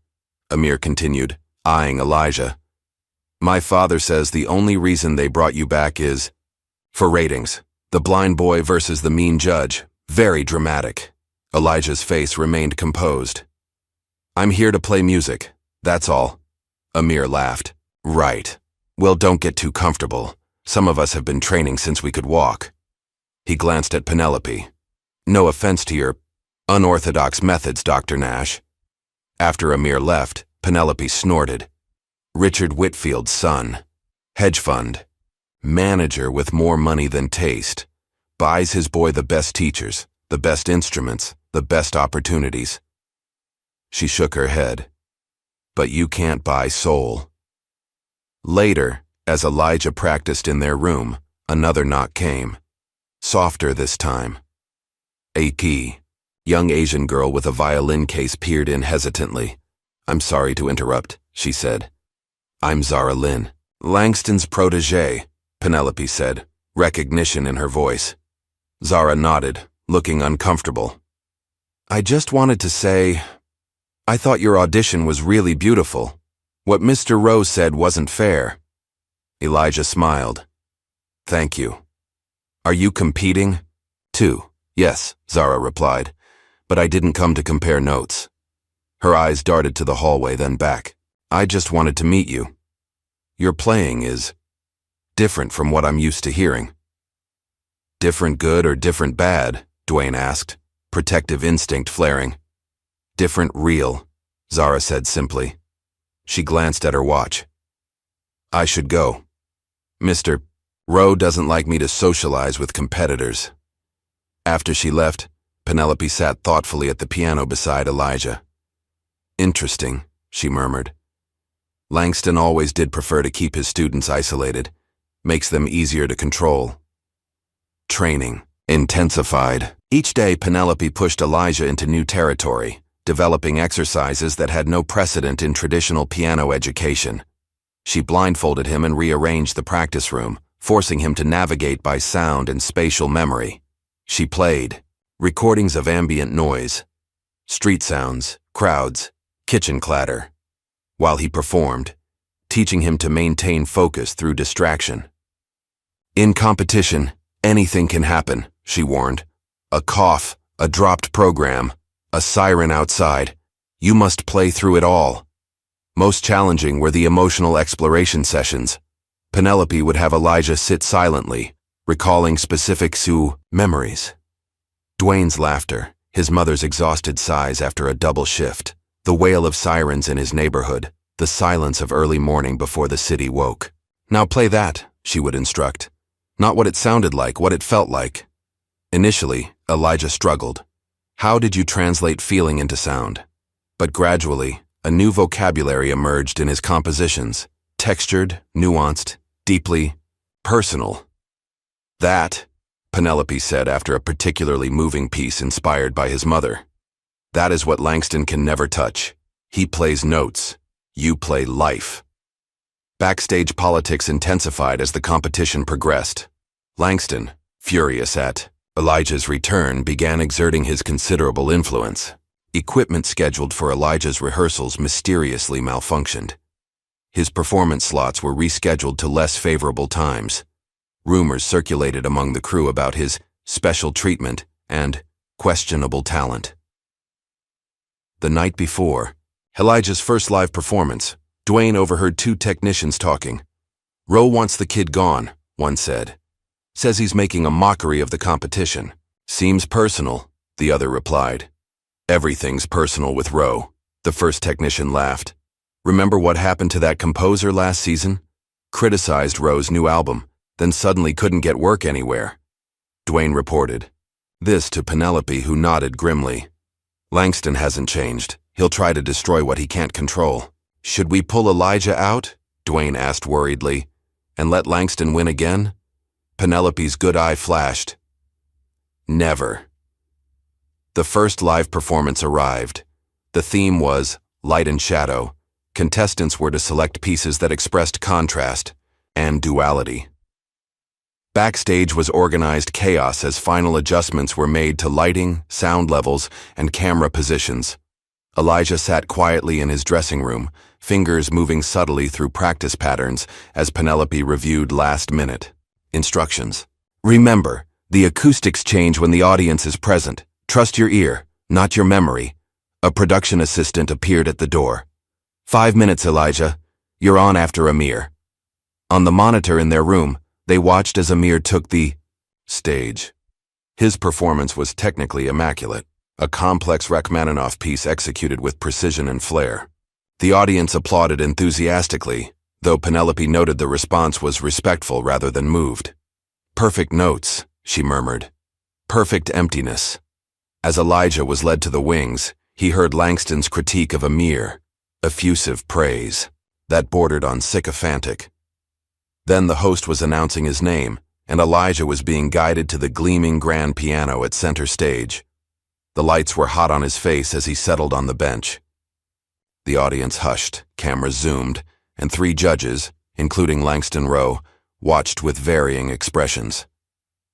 Amir continued, eyeing Elijah. "My father says the only reason they brought you back is for ratings. The blind boy versus the mean judge. Very dramatic." Elijah's face remained composed. "I'm here to play music, that's all." Amir laughed. "Right. Well, don't get too comfortable. Some of us have been training since we could walk." He glanced at Penelope. "No offense to your unorthodox methods, Dr. Nash." After Amir left, Penelope snorted. "Richard Whitfield's son. Hedge fund. Manager with more money than taste. Buys his boy the best teachers, the best instruments, the best opportunities." She shook her head. "But you can't buy soul." Later, as Elijah practiced in their room, another knock came. Softer this time. "AP." Young Asian girl with a violin case peered in hesitantly. "I'm sorry to interrupt," she said. "I'm Zara Lynn." "Langston's protege," Penelope said, recognition in her voice. Zara nodded, looking uncomfortable. "I just wanted to say, I thought your audition was really beautiful. What Mr. Rowe said wasn't fair." Elijah smiled. "Thank you." "Are you competing?" "Too. Yes," Zara replied, "but I didn't come to compare notes." Her eyes darted to the hallway, then back. "I just wanted to meet you. Your playing is different from what I'm used to hearing." "Different good or different bad?" Dwayne asked, protective instinct flaring. "Different real," Zara said simply. She glanced at her watch. "I should go. Mr. Rowe doesn't like me to socialize with competitors." After she left, Penelope sat thoughtfully at the piano beside Elijah. "Interesting," she murmured. "Langston always did prefer to keep his students isolated. Makes them easier to control." Training intensified. Each day, Penelope pushed Elijah into new territory, developing exercises that had no precedent in traditional piano education. She blindfolded him and rearranged the practice room, forcing him to navigate by sound and spatial memory. She played recordings of ambient noise, street sounds, crowds, kitchen clatter, while he performed, teaching him to maintain focus through distraction. "In competition, anything can happen," she warned. "A cough, a dropped program, a siren outside. You must play through it all." Most challenging were the emotional exploration sessions. Penelope would have Elijah sit silently, recalling specific Sioux memories. Dwayne's laughter, his mother's exhausted sighs after a double shift, the wail of sirens in his neighborhood, the silence of early morning before the city woke. "Now play that," she would instruct. Not what it sounded like, what it felt like. Initially, Elijah struggled. How did you translate feeling into sound? But gradually, a new vocabulary emerged in his compositions, textured, nuanced, deeply personal. "That," Penelope said after a particularly moving piece inspired by his mother, "that is what Langston can never touch. He plays notes. You play life." Backstage politics intensified as the competition progressed. Langston, furious at Elijah's return, began exerting his considerable influence. Equipment scheduled for Elijah's rehearsals mysteriously malfunctioned. His performance slots were rescheduled to less favorable times. Rumors circulated among the crew about his special treatment and questionable talent. The night before, Elijah's first live performance, Dwayne overheard two technicians talking. "Rowe wants the kid gone," one said. "Says he's making a mockery of the competition. Seems personal," the other replied. "Everything's personal with Rowe," the first technician laughed. "Remember what happened to that composer last season? Criticized Rowe's new album, then suddenly couldn't get work anywhere." Dwayne reported. This to Penelope, who nodded grimly. "Langston hasn't changed. He'll try to destroy what he can't control." "Should we pull Elijah out?" Dwayne asked worriedly. And let Langston win again? Penelope's good eye flashed. Never. The first live performance arrived. The theme was light and shadow. Contestants were to select pieces that expressed contrast and duality. Backstage was organized chaos as final adjustments were made to lighting, sound levels, and camera positions. Elijah sat quietly in his dressing room, fingers moving subtly through practice patterns as Penelope reviewed last-minute instructions. Remember, the acoustics change when the audience is present. Trust your ear, not your memory. A production assistant appeared at the door. 5 minutes, Elijah. You're on after Amir. On the monitor in their room, they watched as Amir took the stage. His performance was technically immaculate, a complex Rachmaninoff piece executed with precision and flair. The audience applauded enthusiastically, though Penelope noted the response was respectful rather than moved. Perfect notes, she murmured. Perfect emptiness. As Elijah was led to the wings, he heard Langston's critique of Amir, effusive praise, that bordered on sycophantic. Then the host was announcing his name, and Elijah was being guided to the gleaming grand piano at center stage. The lights were hot on his face as he settled on the bench. The audience hushed, cameras zoomed, and 3 judges, including Langston Rowe, watched with varying expressions.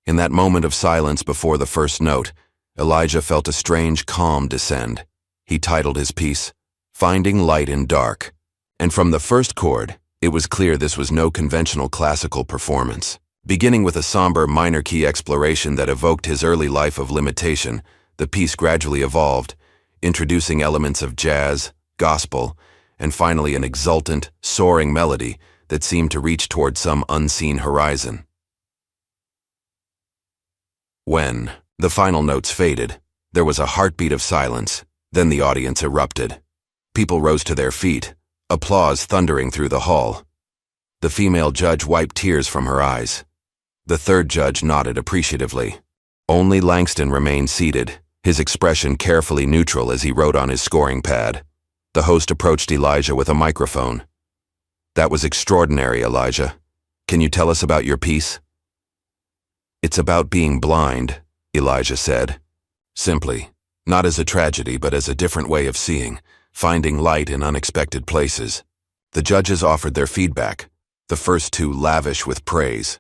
In that moment of silence before the first note, Elijah felt a strange calm descend. He titled his piece, Finding Light in Dark, and from the first chord, it was clear this was no conventional classical performance. Beginning with a somber minor key exploration that evoked his early life of limitation, the piece gradually evolved, introducing elements of jazz, gospel, and finally an exultant, soaring melody that seemed to reach toward some unseen horizon. When the final notes faded, there was a heartbeat of silence, then the audience erupted. People rose to their feet, applause thundering through the hall. The female judge wiped tears from her eyes. The third judge nodded appreciatively. Only Langston remained seated, his expression carefully neutral as he wrote on his scoring pad. The host approached Elijah with a microphone. That was extraordinary, Elijah. Can you tell us about your piece? It's about being blind, Elijah said. Simply, not as a tragedy but as a different way of seeing, finding light in unexpected places. The judges offered their feedback, the first 2 lavish with praise.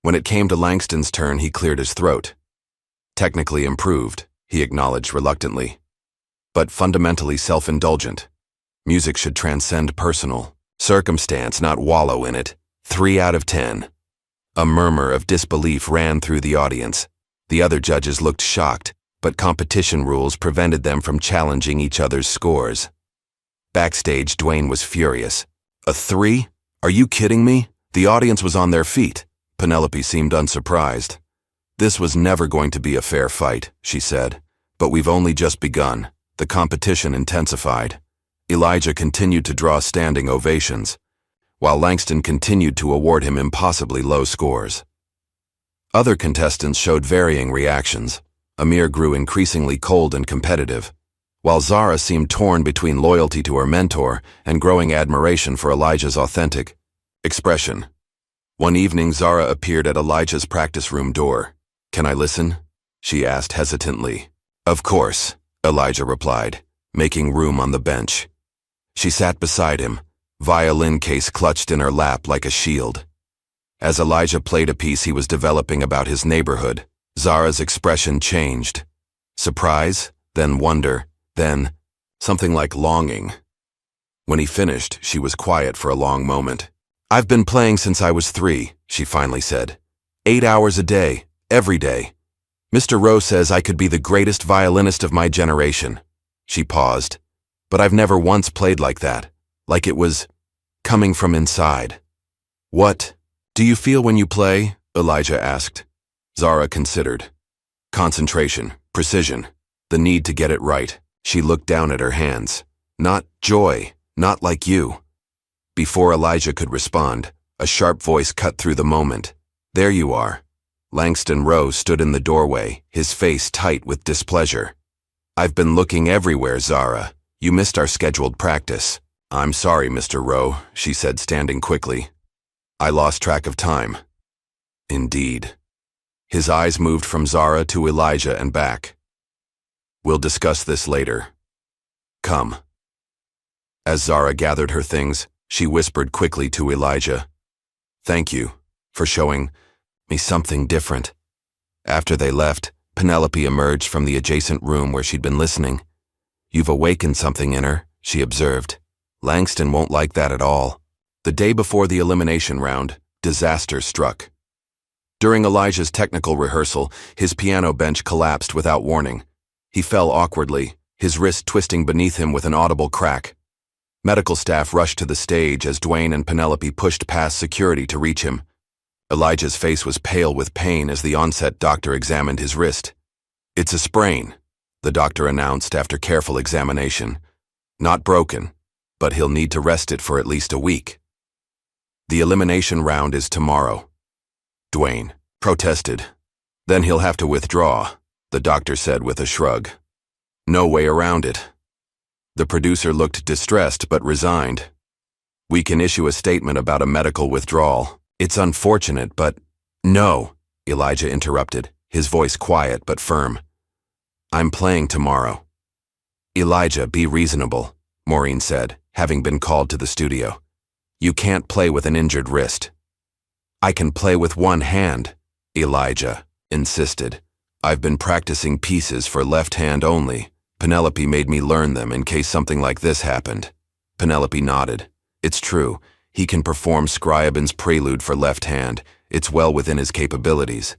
When it came to Langston's turn, he cleared his throat. Technically improved, he acknowledged reluctantly, but fundamentally self-indulgent. Music should transcend personal circumstance, not wallow in it. 3 out of 10. A murmur of disbelief ran through the audience. The other judges looked shocked, but competition rules prevented them from challenging each other's scores. Backstage, Dwayne was furious. A 3? Are you kidding me? The audience was on their feet. Penelope seemed unsurprised. This was never going to be a fair fight, she said. But we've only just begun. The competition intensified. Elijah continued to draw standing ovations, while Langston continued to award him impossibly low scores. Other contestants showed varying reactions. Amir grew increasingly cold and competitive, while Zara seemed torn between loyalty to her mentor and growing admiration for Elijah's authentic expression. One evening, Zara appeared at Elijah's practice room door. "Can I listen?" she asked hesitantly. "Of course," Elijah replied, making room on the bench. She sat beside him, violin case clutched in her lap like a shield. As Elijah played a piece he was developing about his neighborhood, Zara's expression changed. Surprise, then wonder, then something like longing. When he finished, she was quiet for a long moment. "I've been playing since I was 3, she finally said. 8 hours a day, every day. Mr. Rowe says I could be the greatest violinist of my generation." She paused. "But I've never once played like that, like it was coming from inside." "What do you feel when you play?" Elijah asked. Zara considered. Concentration, precision, the need to get it right. She looked down at her hands. "Not joy, not like you." Before Elijah could respond, a sharp voice cut through the moment. "There you are." Langston Rowe stood in the doorway, his face tight with displeasure. "I've been looking everywhere, Zara. You missed our scheduled practice." "I'm sorry, Mr. Rowe," she said, standing quickly. I lost track of time. Indeed. His eyes moved from Zara to Elijah and back. We'll discuss this later. Come. As Zara gathered her things, she whispered quickly to Elijah, "Thank you for showing me something different." After they left, Penelope emerged from the adjacent room where she'd been listening. "You've awakened something in her," she observed. "Langston won't like that at all." The day before the elimination round, disaster struck. During Elijah's technical rehearsal, his piano bench collapsed without warning. He fell awkwardly, his wrist twisting beneath him with an audible crack. Medical staff rushed to the stage as Dwayne and Penelope pushed past security to reach him. Elijah's face was pale with pain as the on-set doctor examined his wrist. "It's a sprain," the doctor announced after careful examination. "Not broken, but he'll need to rest it for at least a week." "The elimination round is tomorrow," Dwayne protested. "Then he'll have to withdraw," the doctor said with a shrug. "No way around it." The producer looked distressed but resigned. "We can issue a statement about a medical withdrawal. It's unfortunate, but—" "No," Elijah interrupted, his voice quiet but firm. "I'm playing tomorrow." "Elijah, be reasonable," Maureen said, having been called to the studio. "You can't play with an injured wrist." "I can play with one hand," Elijah insisted. "I've been practicing pieces for left hand only. Penelope made me learn them in case something like this happened." Penelope nodded. "It's true. He can perform Scriabin's prelude for left hand. It's well within his capabilities."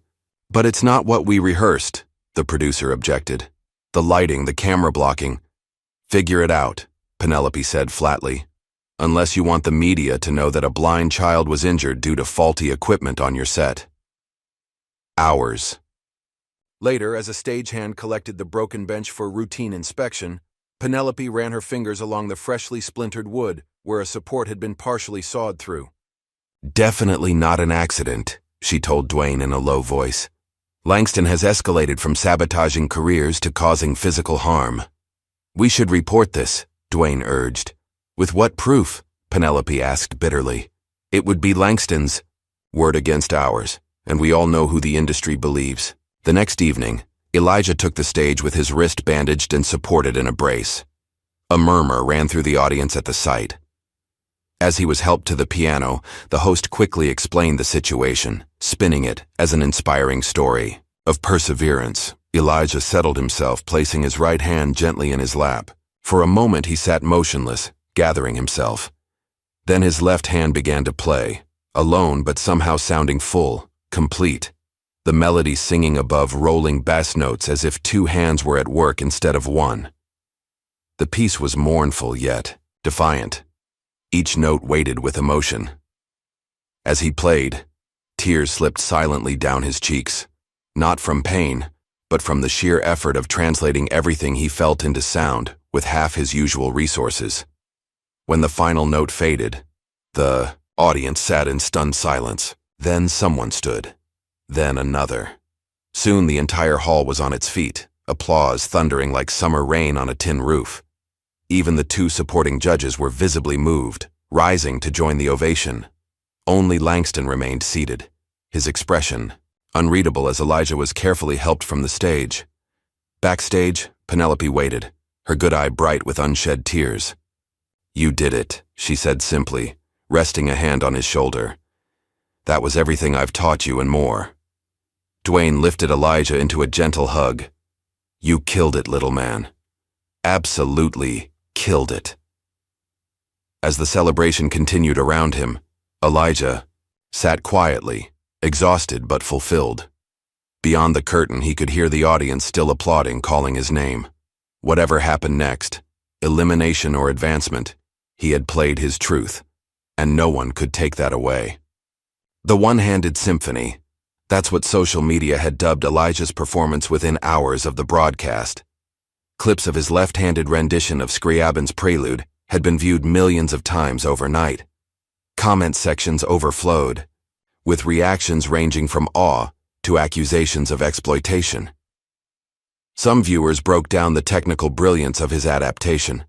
"But it's not what we rehearsed," the producer objected. "The lighting, the camera blocking." "Figure it out," Penelope said flatly. "Unless you want the media to know that a blind child was injured due to faulty equipment on your set." Hours. Later, as a stagehand collected the broken bench for routine inspection, Penelope ran her fingers along the freshly splintered wood where a support had been partially sawed through. "Definitely not an accident," she told Dwayne in a low voice. "Langston has escalated from sabotaging careers to causing physical harm." "We should report this," Dwayne urged. "With what proof?" Penelope asked bitterly. "It would be Langston's word against ours, and we all know who the industry believes." The next evening, Elijah took the stage with his wrist bandaged and supported in a brace. A murmur ran through the audience at the sight. As he was helped to the piano, the host quickly explained the situation, spinning it as an inspiring story of perseverance. Elijah settled himself, placing his right hand gently in his lap. For a moment he sat motionless, gathering himself. Then his left hand began to play, alone but somehow sounding full, complete. The melody singing above rolling bass notes as if two hands were at work instead of one. The piece was mournful yet defiant. Each note weighted with emotion. As he played, tears slipped silently down his cheeks, not from pain, but from the sheer effort of translating everything he felt into sound with half his usual resources. When the final note faded, the audience sat in stunned silence. Then someone stood. Then another. Soon the entire hall was on its feet, applause thundering like summer rain on a tin roof. Even the two supporting judges were visibly moved, rising to join the ovation. Only Langston remained seated, his expression unreadable as Elijah was carefully helped from the stage. Backstage, Penelope waited, her good eye bright with unshed tears. "You did it," she said simply, resting a hand on his shoulder. "That was everything I've taught you and more." Dwayne lifted Elijah into a gentle hug. "You killed it, little man. Absolutely killed it." As the celebration continued around him, Elijah sat quietly, exhausted but fulfilled. Beyond the curtain, he could hear the audience still applauding, calling his name. Whatever happened next, elimination or advancement, he had played his truth, and no one could take that away. The one-handed symphony. That's what social media had dubbed Elijah's performance within hours of the broadcast. Clips of his left-handed rendition of Scriabin's prelude had been viewed millions of times overnight. Comment sections overflowed, with reactions ranging from awe to accusations of exploitation. Some viewers broke down the technical brilliance of his adaptation.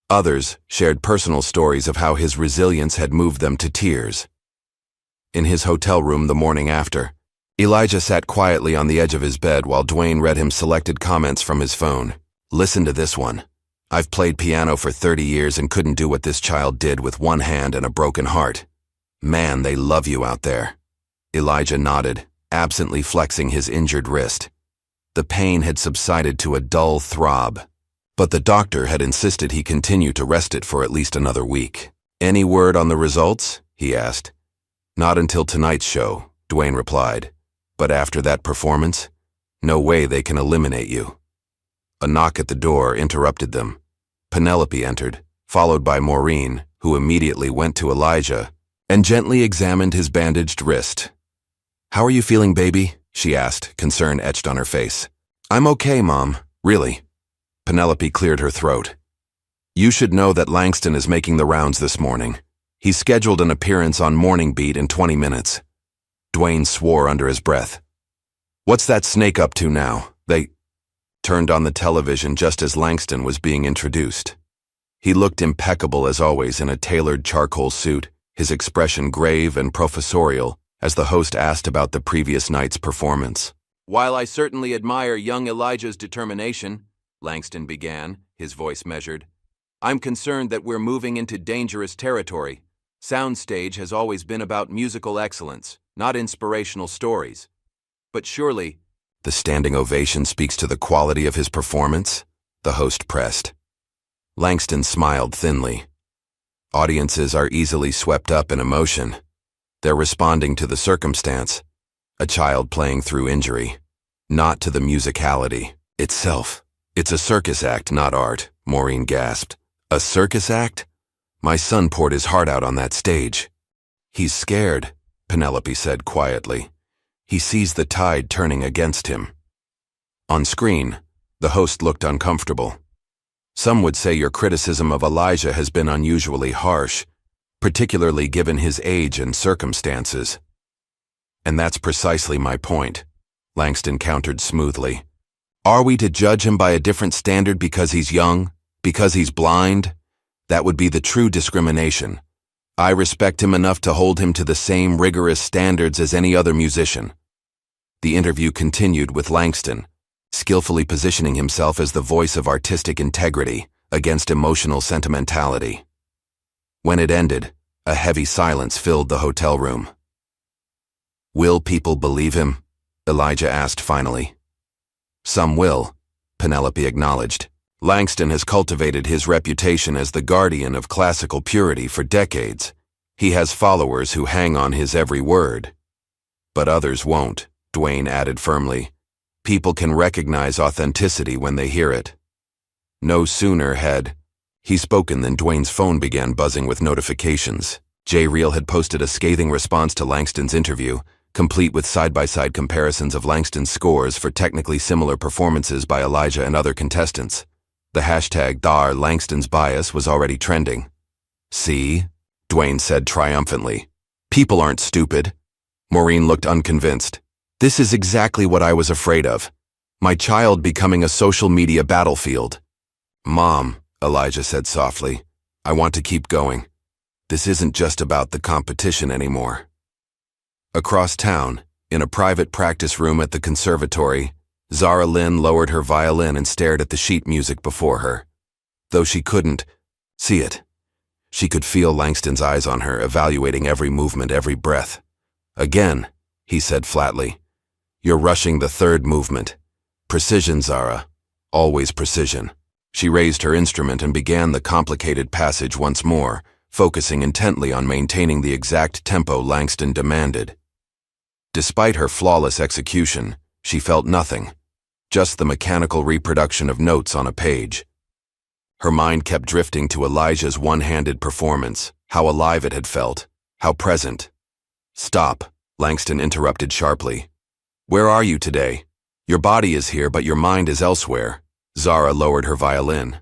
Others shared personal stories of how his resilience had moved them to tears. in his hotel room the morning after. Elijah sat quietly on the edge of his bed while Dwayne read him selected comments from his phone. Listen to this one. I've played piano for 30 years and couldn't do what this child did with one hand and a broken heart. Man, they love you out there. Elijah nodded, absently flexing his injured wrist. The pain had subsided to a dull throb, but the doctor had insisted he continue to rest it for at least another week. Any word on the results? He asked. Not until tonight's show, Dwayne replied. But after that performance, no way they can eliminate you. A knock at the door interrupted them. Penelope entered, followed by Maureen, who immediately went to Elijah and gently examined his bandaged wrist. How are you feeling, baby? She asked, concern etched on her face. I'm okay, Mom. Really. Penelope cleared her throat. You should know that Langston is making the rounds this morning. He's scheduled an appearance on Morning Beat in 20 minutes. Dwayne swore under his breath. What's that snake up to now? They turned on the television just as Langston was being introduced. He looked impeccable as always in a tailored charcoal suit, his expression grave and professorial as the host asked about the previous night's performance. While I certainly admire young Elijah's determination, Langston began, his voice measured, I'm concerned that we're moving into dangerous territory. Soundstage has always been about musical excellence, not inspirational stories. But surely, the standing ovation speaks to the quality of his performance, the host pressed. Langston smiled thinly. Audiences are easily swept up in emotion. They're responding to the circumstance, a child playing through injury, not to the musicality itself. It's a circus act, not art, Maureen gasped. A circus act? My son poured his heart out on that stage. He's scared, Penelope said quietly. He sees the tide turning against him. On screen, the host looked uncomfortable. Some would say your criticism of Elijah has been unusually harsh, particularly given his age and circumstances. And that's precisely my point, Langston countered smoothly. Are we to judge him by a different standard because he's young? Because he's blind? That would be the true discrimination. I respect him enough to hold him to the same rigorous standards as any other musician. The interview continued with Langston, skillfully positioning himself as the voice of artistic integrity against emotional sentimentality. When it ended, a heavy silence filled the hotel room. Will people believe him? Elijah asked finally. Some will, Penelope acknowledged. Langston has cultivated his reputation as the guardian of classical purity for decades. He has followers who hang on his every word. But others won't, Dwayne added firmly. People can recognize authenticity when they hear it. No sooner had he spoken than Dwayne's phone began buzzing with notifications. J-Reel had posted a scathing response to Langston's interview, complete with side-by-side comparisons of Langston's scores for technically similar performances by Elijah and other contestants. The hashtag #Dar Langston's bias was already trending. See? Dwayne said triumphantly. People aren't stupid. Maureen looked unconvinced. This is exactly what I was afraid of. My child becoming a social media battlefield. Mom, Elijah said softly, I want to keep going. This isn't just about the competition anymore. Across town, in a private practice room at the conservatory, Zara Lynn lowered her violin and stared at the sheet music before her. Though she couldn't see it, she could feel Langston's eyes on her, evaluating every movement, every breath. Again, he said flatly, you're rushing the third movement. Precision, Zara. Always precision. She raised her instrument and began the complicated passage once more, focusing intently on maintaining the exact tempo Langston demanded. Despite her flawless execution, she felt nothing, just the mechanical reproduction of notes on a page. Her mind kept drifting to Elijah's one-handed performance, how alive it had felt, how present. Stop, Langston interrupted sharply. Where are you today? Your body is here, but your mind is elsewhere. Zara lowered her violin.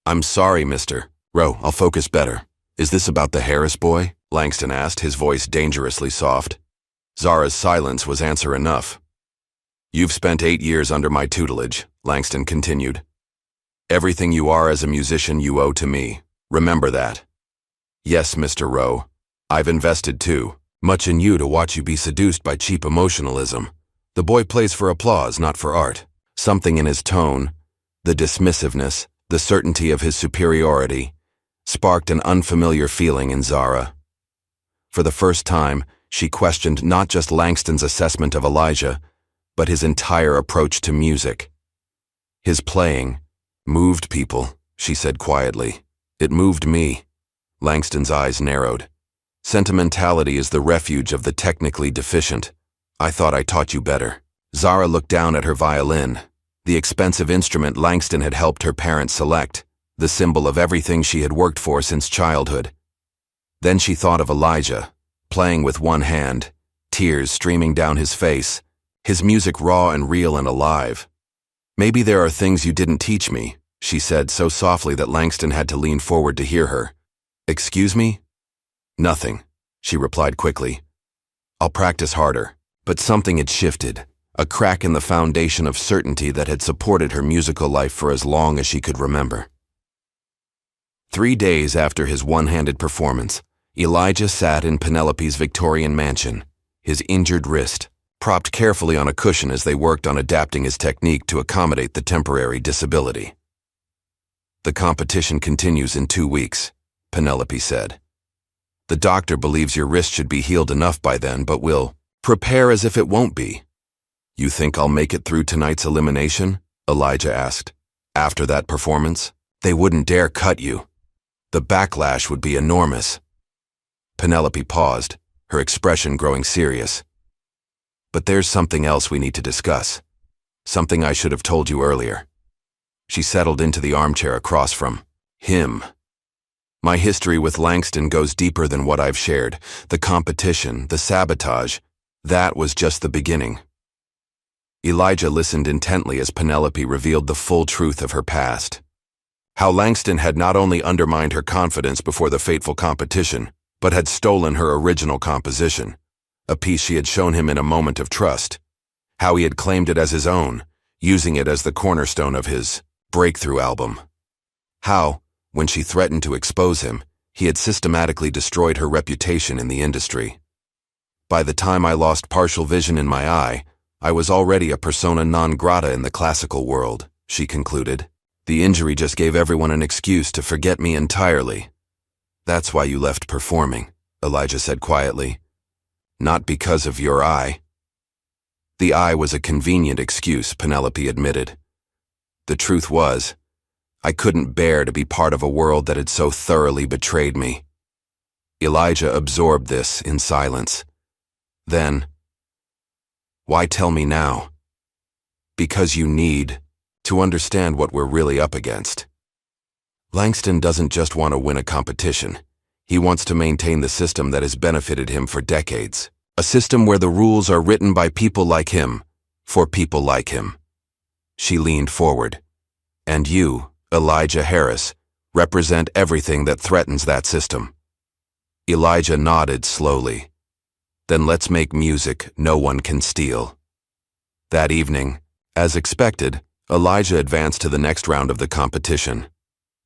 I'm sorry, Mr. Rowe, I'll focus better. Is this about the Harris boy? Langston asked, his voice dangerously soft. Zara's silence was answer enough. You've spent 8 years under my tutelage, Langston continued. Everything you are as a musician you owe to me. Remember that. Yes, Mr. Rowe. I've invested too. Much in you to watch you be seduced by cheap emotionalism. The boy plays for applause, not for art. Something in his tone, the dismissiveness, the certainty of his superiority, sparked an unfamiliar feeling in Zara. For the first time, she questioned not just Langston's assessment of Elijah, but his entire approach to music. His playing moved people, she said quietly. It moved me. Langston's eyes narrowed. Sentimentality is the refuge of the technically deficient. I thought I taught you better. Zara looked down at her violin, the expensive instrument Langston had helped her parents select, the symbol of everything she had worked for since childhood. Then she thought of Elijah, playing with one hand, tears streaming down his face, his music raw and real and alive. Maybe there are things you didn't teach me, she said so softly that Langston had to lean forward to hear her. Excuse me? Nothing, she replied quickly. I'll practice harder. But something had shifted, a crack in the foundation of certainty that had supported her musical life for as long as she could remember. 3 days after his one-handed performance, Elijah sat in Penelope's Victorian mansion, his injured wrist, propped carefully on a cushion as they worked on adapting his technique to accommodate the temporary disability. The competition continues in 2 weeks, Penelope said. The doctor believes your wrist should be healed enough by then, but will prepare as if it won't be. You think I'll make it through tonight's elimination? Elijah asked. After that performance, they wouldn't dare cut you. The backlash would be enormous. Penelope paused, her expression growing serious. But there's something else we need to discuss. Something I should have told you earlier. She settled into the armchair across from him. My history with Langston goes deeper than what I've shared. The competition, the sabotage, that was just the beginning. Elijah listened intently as Penelope revealed the full truth of her past. How Langston had not only undermined her confidence before the fateful competition, but had stolen her original composition, a piece she had shown him in a moment of trust. How he had claimed it as his own, using it as the cornerstone of his breakthrough album. How, when she threatened to expose him, he had systematically destroyed her reputation in the industry. By the time I lost partial vision in my eye, I was already a persona non grata in the classical world, she concluded. The injury just gave everyone an excuse to forget me entirely. That's why you left performing, Elijah said quietly. Not because of your eye. The eye was a convenient excuse, Penelope admitted. The truth was, I couldn't bear to be part of a world that had so thoroughly betrayed me. Elijah absorbed this in silence. Then, why tell me now? Because you need to understand what we're really up against. Langston doesn't just want to win a competition. He wants to maintain the system that has benefited him for decades. A system where the rules are written by people like him, for people like him. She leaned forward. And you, Elijah Harris, represent everything that threatens that system. Elijah nodded slowly. Then let's make music no one can steal. That evening, as expected, Elijah advanced to the next round of the competition.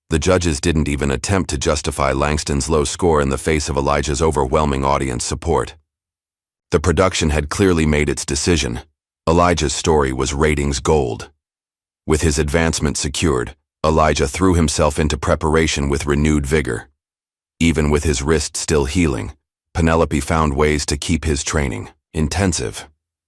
The judges didn't even attempt to justify Langston's low score in the face of Elijah's overwhelming audience support. The production had clearly made its decision. Elijah's story was ratings gold. With his advancement secured, Elijah threw himself into preparation with renewed vigor. Even with his wrist still healing, Penelope found ways to keep his training intensive.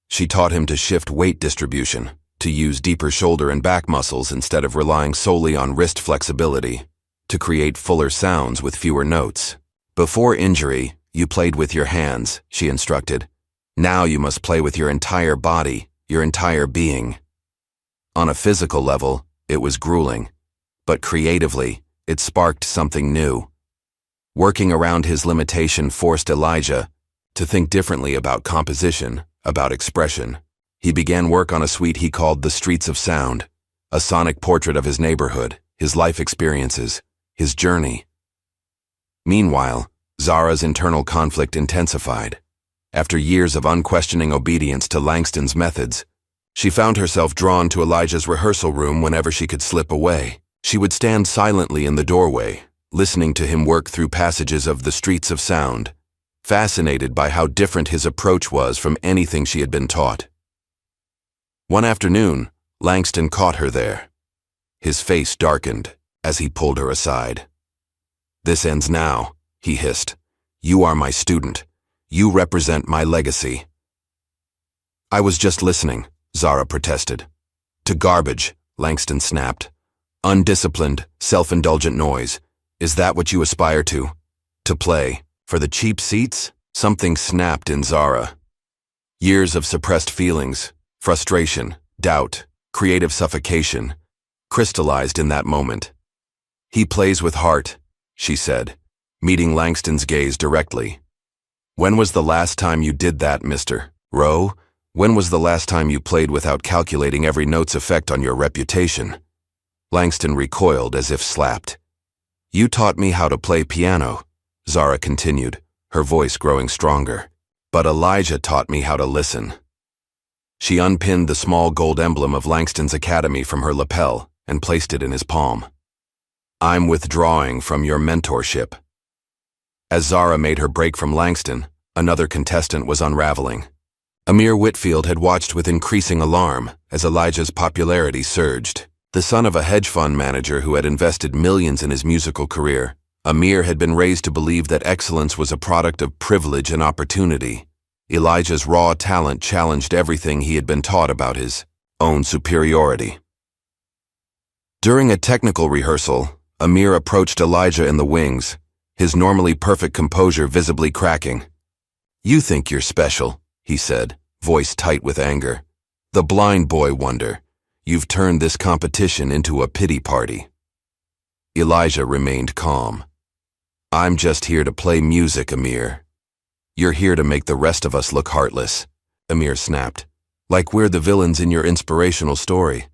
She taught him to shift weight distribution, to use deeper shoulder and back muscles instead of relying solely on wrist flexibility, to create fuller sounds with fewer notes. Before injury, you played with your hands, she instructed. Now you must play with your entire body, your entire being. On a physical level, it was grueling, but creatively, it sparked something new. Working around his limitation forced Elijah to think differently about composition, about expression. He began work on a suite he called The Streets of Sound, a sonic portrait of his neighborhood, his life experiences, his journey. Meanwhile, Zara's internal conflict intensified. After years of unquestioning obedience to Langston's methods, she found herself drawn to Elijah's rehearsal room whenever she could slip away. She would stand silently in the doorway, listening to him work through passages of The Streets of Sound, fascinated by how different his approach was from anything she had been taught. One afternoon, Langston caught her there. His face darkened as he pulled her aside. "This ends now," he hissed. "You are my student. You represent my legacy." "I was just listening," Zara protested. "To garbage," Langston snapped. "Undisciplined, self-indulgent noise. Is that what you aspire to? To play? For the cheap seats?" Something snapped in Zara. Years of suppressed feelings, frustration, doubt, creative suffocation, crystallized in that moment. "He plays with heart," she said, meeting Langston's gaze directly. "When was the last time you did that, Mr. Rowe? When was the last time you played without calculating every note's effect on your reputation?" Langston recoiled as if slapped. "You taught me how to play piano," Zara continued, her voice growing stronger. "But Elijah taught me how to listen." She unpinned the small gold emblem of Langston's academy from her lapel and placed it in his palm. "I'm withdrawing from your mentorship." As Zara made her break from Langston, another contestant was unraveling. Amir Whitfield had watched with increasing alarm as Elijah's popularity surged. The son of a hedge fund manager who had invested millions in his musical career, Amir had been raised to believe that excellence was a product of privilege and opportunity. Elijah's raw talent challenged everything he had been taught about his own superiority. During a technical rehearsal, Amir approached Elijah in the wings, his normally perfect composure visibly cracking. "You think you're special," he said, voice tight with anger. "The blind boy wonder. You've turned this competition into a pity party." Elijah remained calm. "I'm just here to play music, Amir." "You're here to make the rest of us look heartless," Amir snapped. "Like we're the villains in your inspirational story.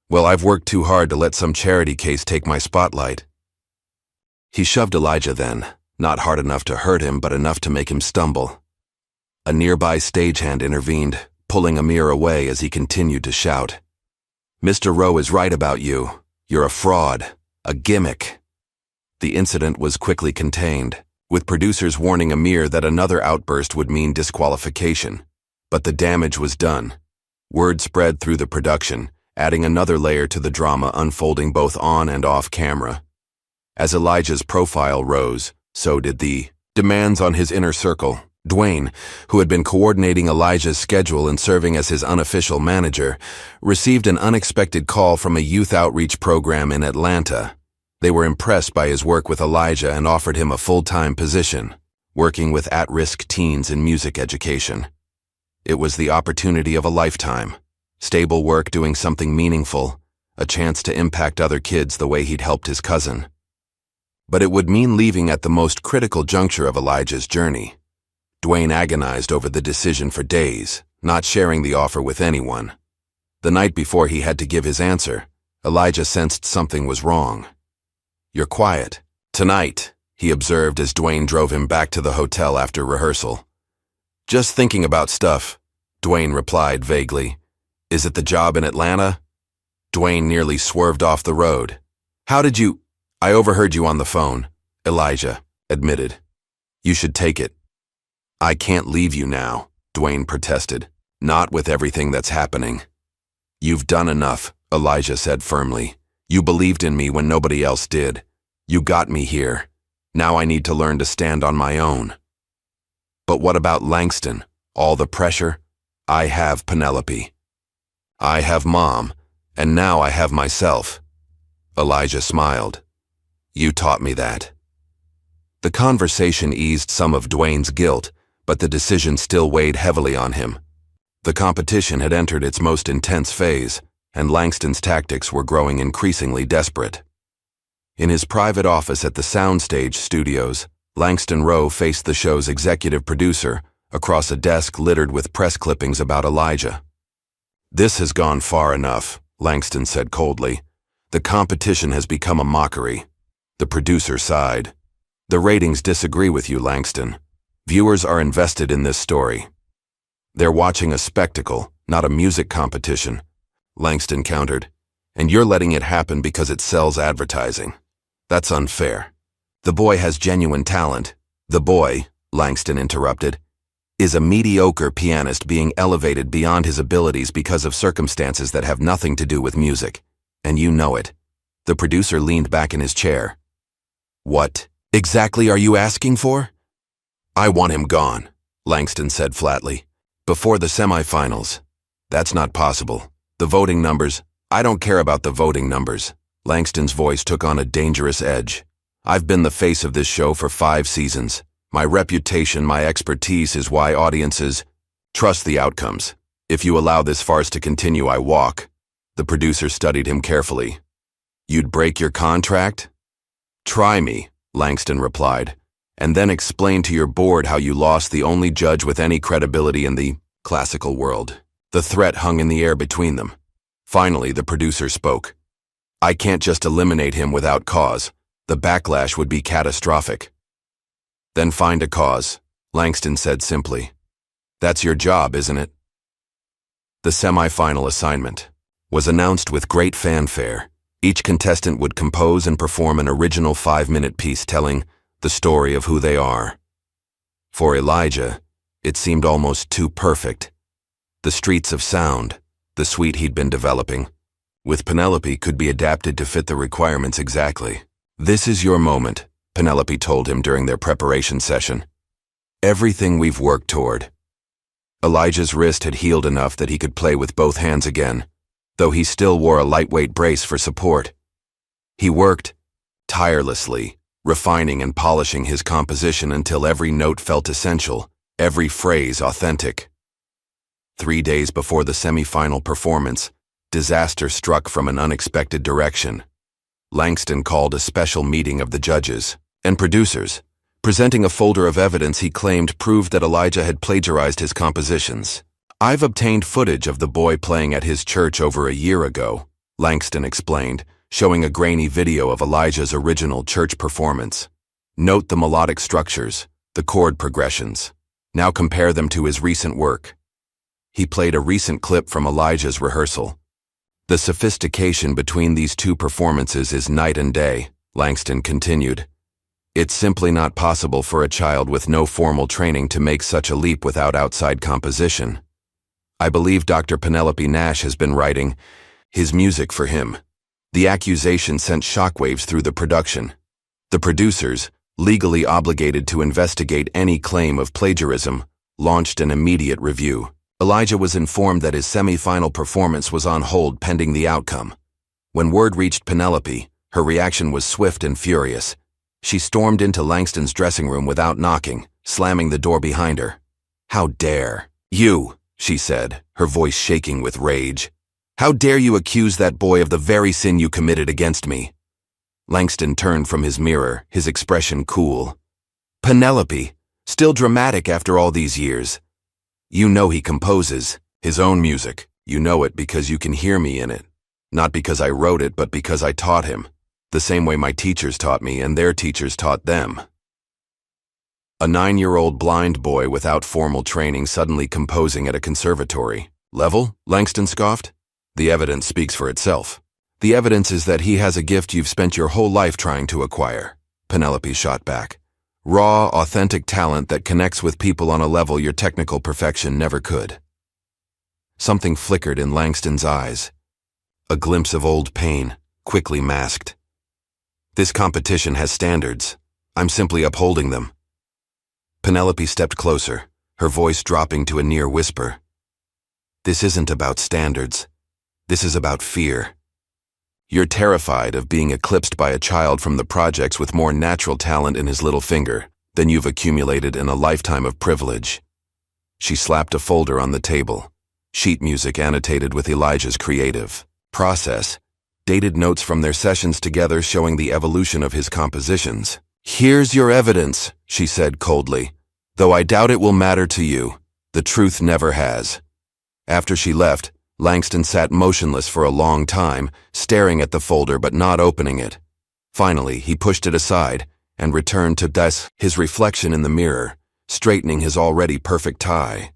Well, I've worked too hard to let some charity case take my spotlight." He shoved Elijah then, not hard enough to hurt him but enough to make him stumble. A nearby stagehand intervened, pulling Amir away as he continued to shout. "Mr. Rowe is right about you. You're a fraud, a gimmick." The incident was quickly contained, with producers warning Amir that another outburst would mean disqualification. But the damage was done. Word spread through the production, adding another layer to the drama unfolding both on and off camera. As Elijah's profile rose, so did the demands on his inner circle. Dwayne, who had been coordinating Elijah's schedule and serving as his unofficial manager, received an unexpected call from a youth outreach program in Atlanta. They were impressed by his work with Elijah and offered him a full-time position, working with at-risk teens in music education. It was the opportunity of a lifetime. Stable work doing something meaningful, a chance to impact other kids the way he'd helped his cousin. But it would mean leaving at the most critical juncture of Elijah's journey. Dwayne agonized over the decision for days, not sharing the offer with anyone. The night before he had to give his answer, Elijah sensed something was wrong. "You're quiet. Tonight," he observed as Dwayne drove him back to the hotel after rehearsal. "Just thinking about stuff," Dwayne replied vaguely. "Is it the job in Atlanta?" Dwayne nearly swerved off the road. "How did you—" "I overheard you on the phone," Elijah admitted. "You should take it." "I can't leave you now," Dwayne protested. "Not with everything that's happening." "You've done enough," Elijah said firmly. "You believed in me when nobody else did. You got me here. Now I need to learn to stand on my own." "But what about Langston? All the pressure? I have Penelope. I have Mom, and now I have myself." Elijah smiled. "You taught me that." The conversation eased some of Dwayne's guilt, but the decision still weighed heavily on him. The competition had entered its most intense phase, and Langston's tactics were growing increasingly desperate. In his private office at the Soundstage Studios, Langston Rowe faced the show's executive producer across a desk littered with press clippings about Elijah. "This has gone far enough," Langston said coldly. "The competition has become a mockery." The producer sighed. "The ratings disagree with you, Langston. Viewers are invested in this story. They're watching a spectacle, not a music competition," Langston countered. "And you're letting it happen because it sells advertising. That's unfair. The boy has genuine talent. The boy, Langston interrupted, is a mediocre pianist being elevated beyond his abilities because of circumstances that have nothing to do with music. And you know it. The producer leaned back in his chair. What exactly are you asking for? I want him gone, Langston said flatly. Before the semifinals. That's not possible. The voting numbers, I don't care about the voting numbers. Langston's voice took on a dangerous edge. I've been the face of this show for 5 seasons. My reputation, my expertise is why audiences trust the outcomes. If you allow this farce to continue, I walk. The producer studied him carefully. You'd break your contract? Try me, Langston replied, and then explain to your board how you lost the only judge with any credibility in the classical world. The threat hung in the air between them. Finally, the producer spoke. I can't just eliminate him without cause. The backlash would be catastrophic. Then find a cause, Langston said simply. That's your job, isn't it? The semi-final assignment was announced with great fanfare. Each contestant would compose and perform an original 5-minute piece telling the story of who they are. For Elijah, it seemed almost too perfect. The streets of sound, the suite he'd been developing, with Penelope could be adapted to fit the requirements exactly. This is your moment, Penelope told him during their preparation session. Everything we've worked toward. Elijah's wrist had healed enough that he could play with both hands again, though he still wore a lightweight brace for support. He worked tirelessly, refining and polishing his composition until every note felt essential, every phrase authentic. 3 days before the semi-final performance, disaster struck from an unexpected direction. Langston called a special meeting of the judges and producers, presenting a folder of evidence he claimed proved that Elijah had plagiarized his compositions. I've obtained footage of the boy playing at his church over a year ago, Langston explained, showing a grainy video of Elijah's original church performance. Note the melodic structures, the chord progressions. Now compare them to his recent work. He played a recent clip from Elijah's rehearsal. The sophistication between these two performances is night and day, Langston continued. It's simply not possible for a child with no formal training to make such a leap without outside composition. I believe Dr. Penelope Nash has been writing his music for him. The accusation sent shockwaves through the production. The producers, legally obligated to investigate any claim of plagiarism, launched an immediate review. Elijah was informed that his semi-final performance was on hold pending the outcome. When word reached Penelope, her reaction was swift and furious. She stormed into Langston's dressing room without knocking, slamming the door behind her. How dare you, she said, her voice shaking with rage. How dare you accuse that boy of the very sin you committed against me? Langston turned from his mirror, his expression cool. Penelope, still dramatic after all these years. You know he composes his own music. You know it because you can hear me in it. Not because I wrote it, but because I taught him. The same way my teachers taught me and their teachers taught them. A 9-year-old blind boy without formal training suddenly composing at a conservatory level? Langston scoffed. The evidence speaks for itself. The evidence is that he has a gift you've spent your whole life trying to acquire, Penelope shot back. Raw, authentic talent that connects with people on a level your technical perfection never could. Something flickered in Langston's eyes. A glimpse of old pain, quickly masked. This competition has standards. I'm simply upholding them. Penelope stepped closer, her voice dropping to a near whisper. This isn't about standards. This is about fear. You're terrified of being eclipsed by a child from the projects with more natural talent in his little finger than you've accumulated in a lifetime of privilege. She slapped a folder on the table, sheet music annotated with Elijah's creative process, dated notes from their sessions together showing the evolution of his compositions. Here's your evidence, she said coldly, though I doubt it will matter to you. The truth never has. After she left, Langston sat motionless for a long time, staring at the folder but not opening it. Finally, he pushed it aside and returned to his reflection in the mirror, straightening his already perfect tie.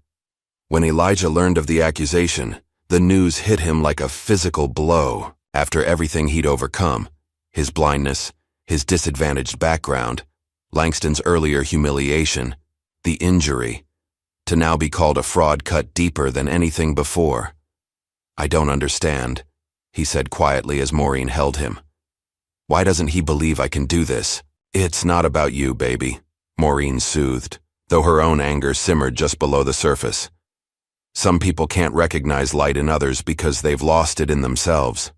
When Elijah learned of the accusation, the news hit him like a physical blow. After everything he'd overcome, his blindness, his disadvantaged background, Langston's earlier humiliation, The injury. To now be called a fraud cut deeper than anything before. I don't understand, he said quietly as Maureen held him. Why doesn't he believe I can do this? It's not about you, baby, Maureen soothed, though her own anger simmered just below the surface. Some people can't recognize light in others because they've lost it in themselves.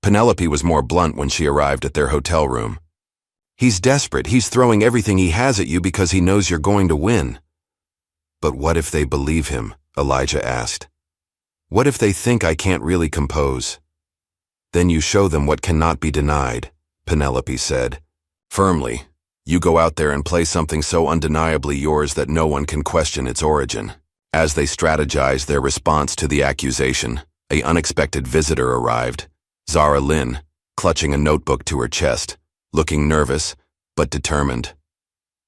Penelope was more blunt when she arrived at their hotel room. He's desperate. He's throwing everything he has at you because he knows you're going to win. But what if they believe him? Elijah asked. What if they think I can't really compose? Then you show them what cannot be denied, Penelope said. Firmly, you go out there and play something so undeniably yours that no one can question its origin. As they strategized their response to the accusation, an unexpected visitor arrived, Zara Lynn, clutching a notebook to her chest, looking nervous, but determined.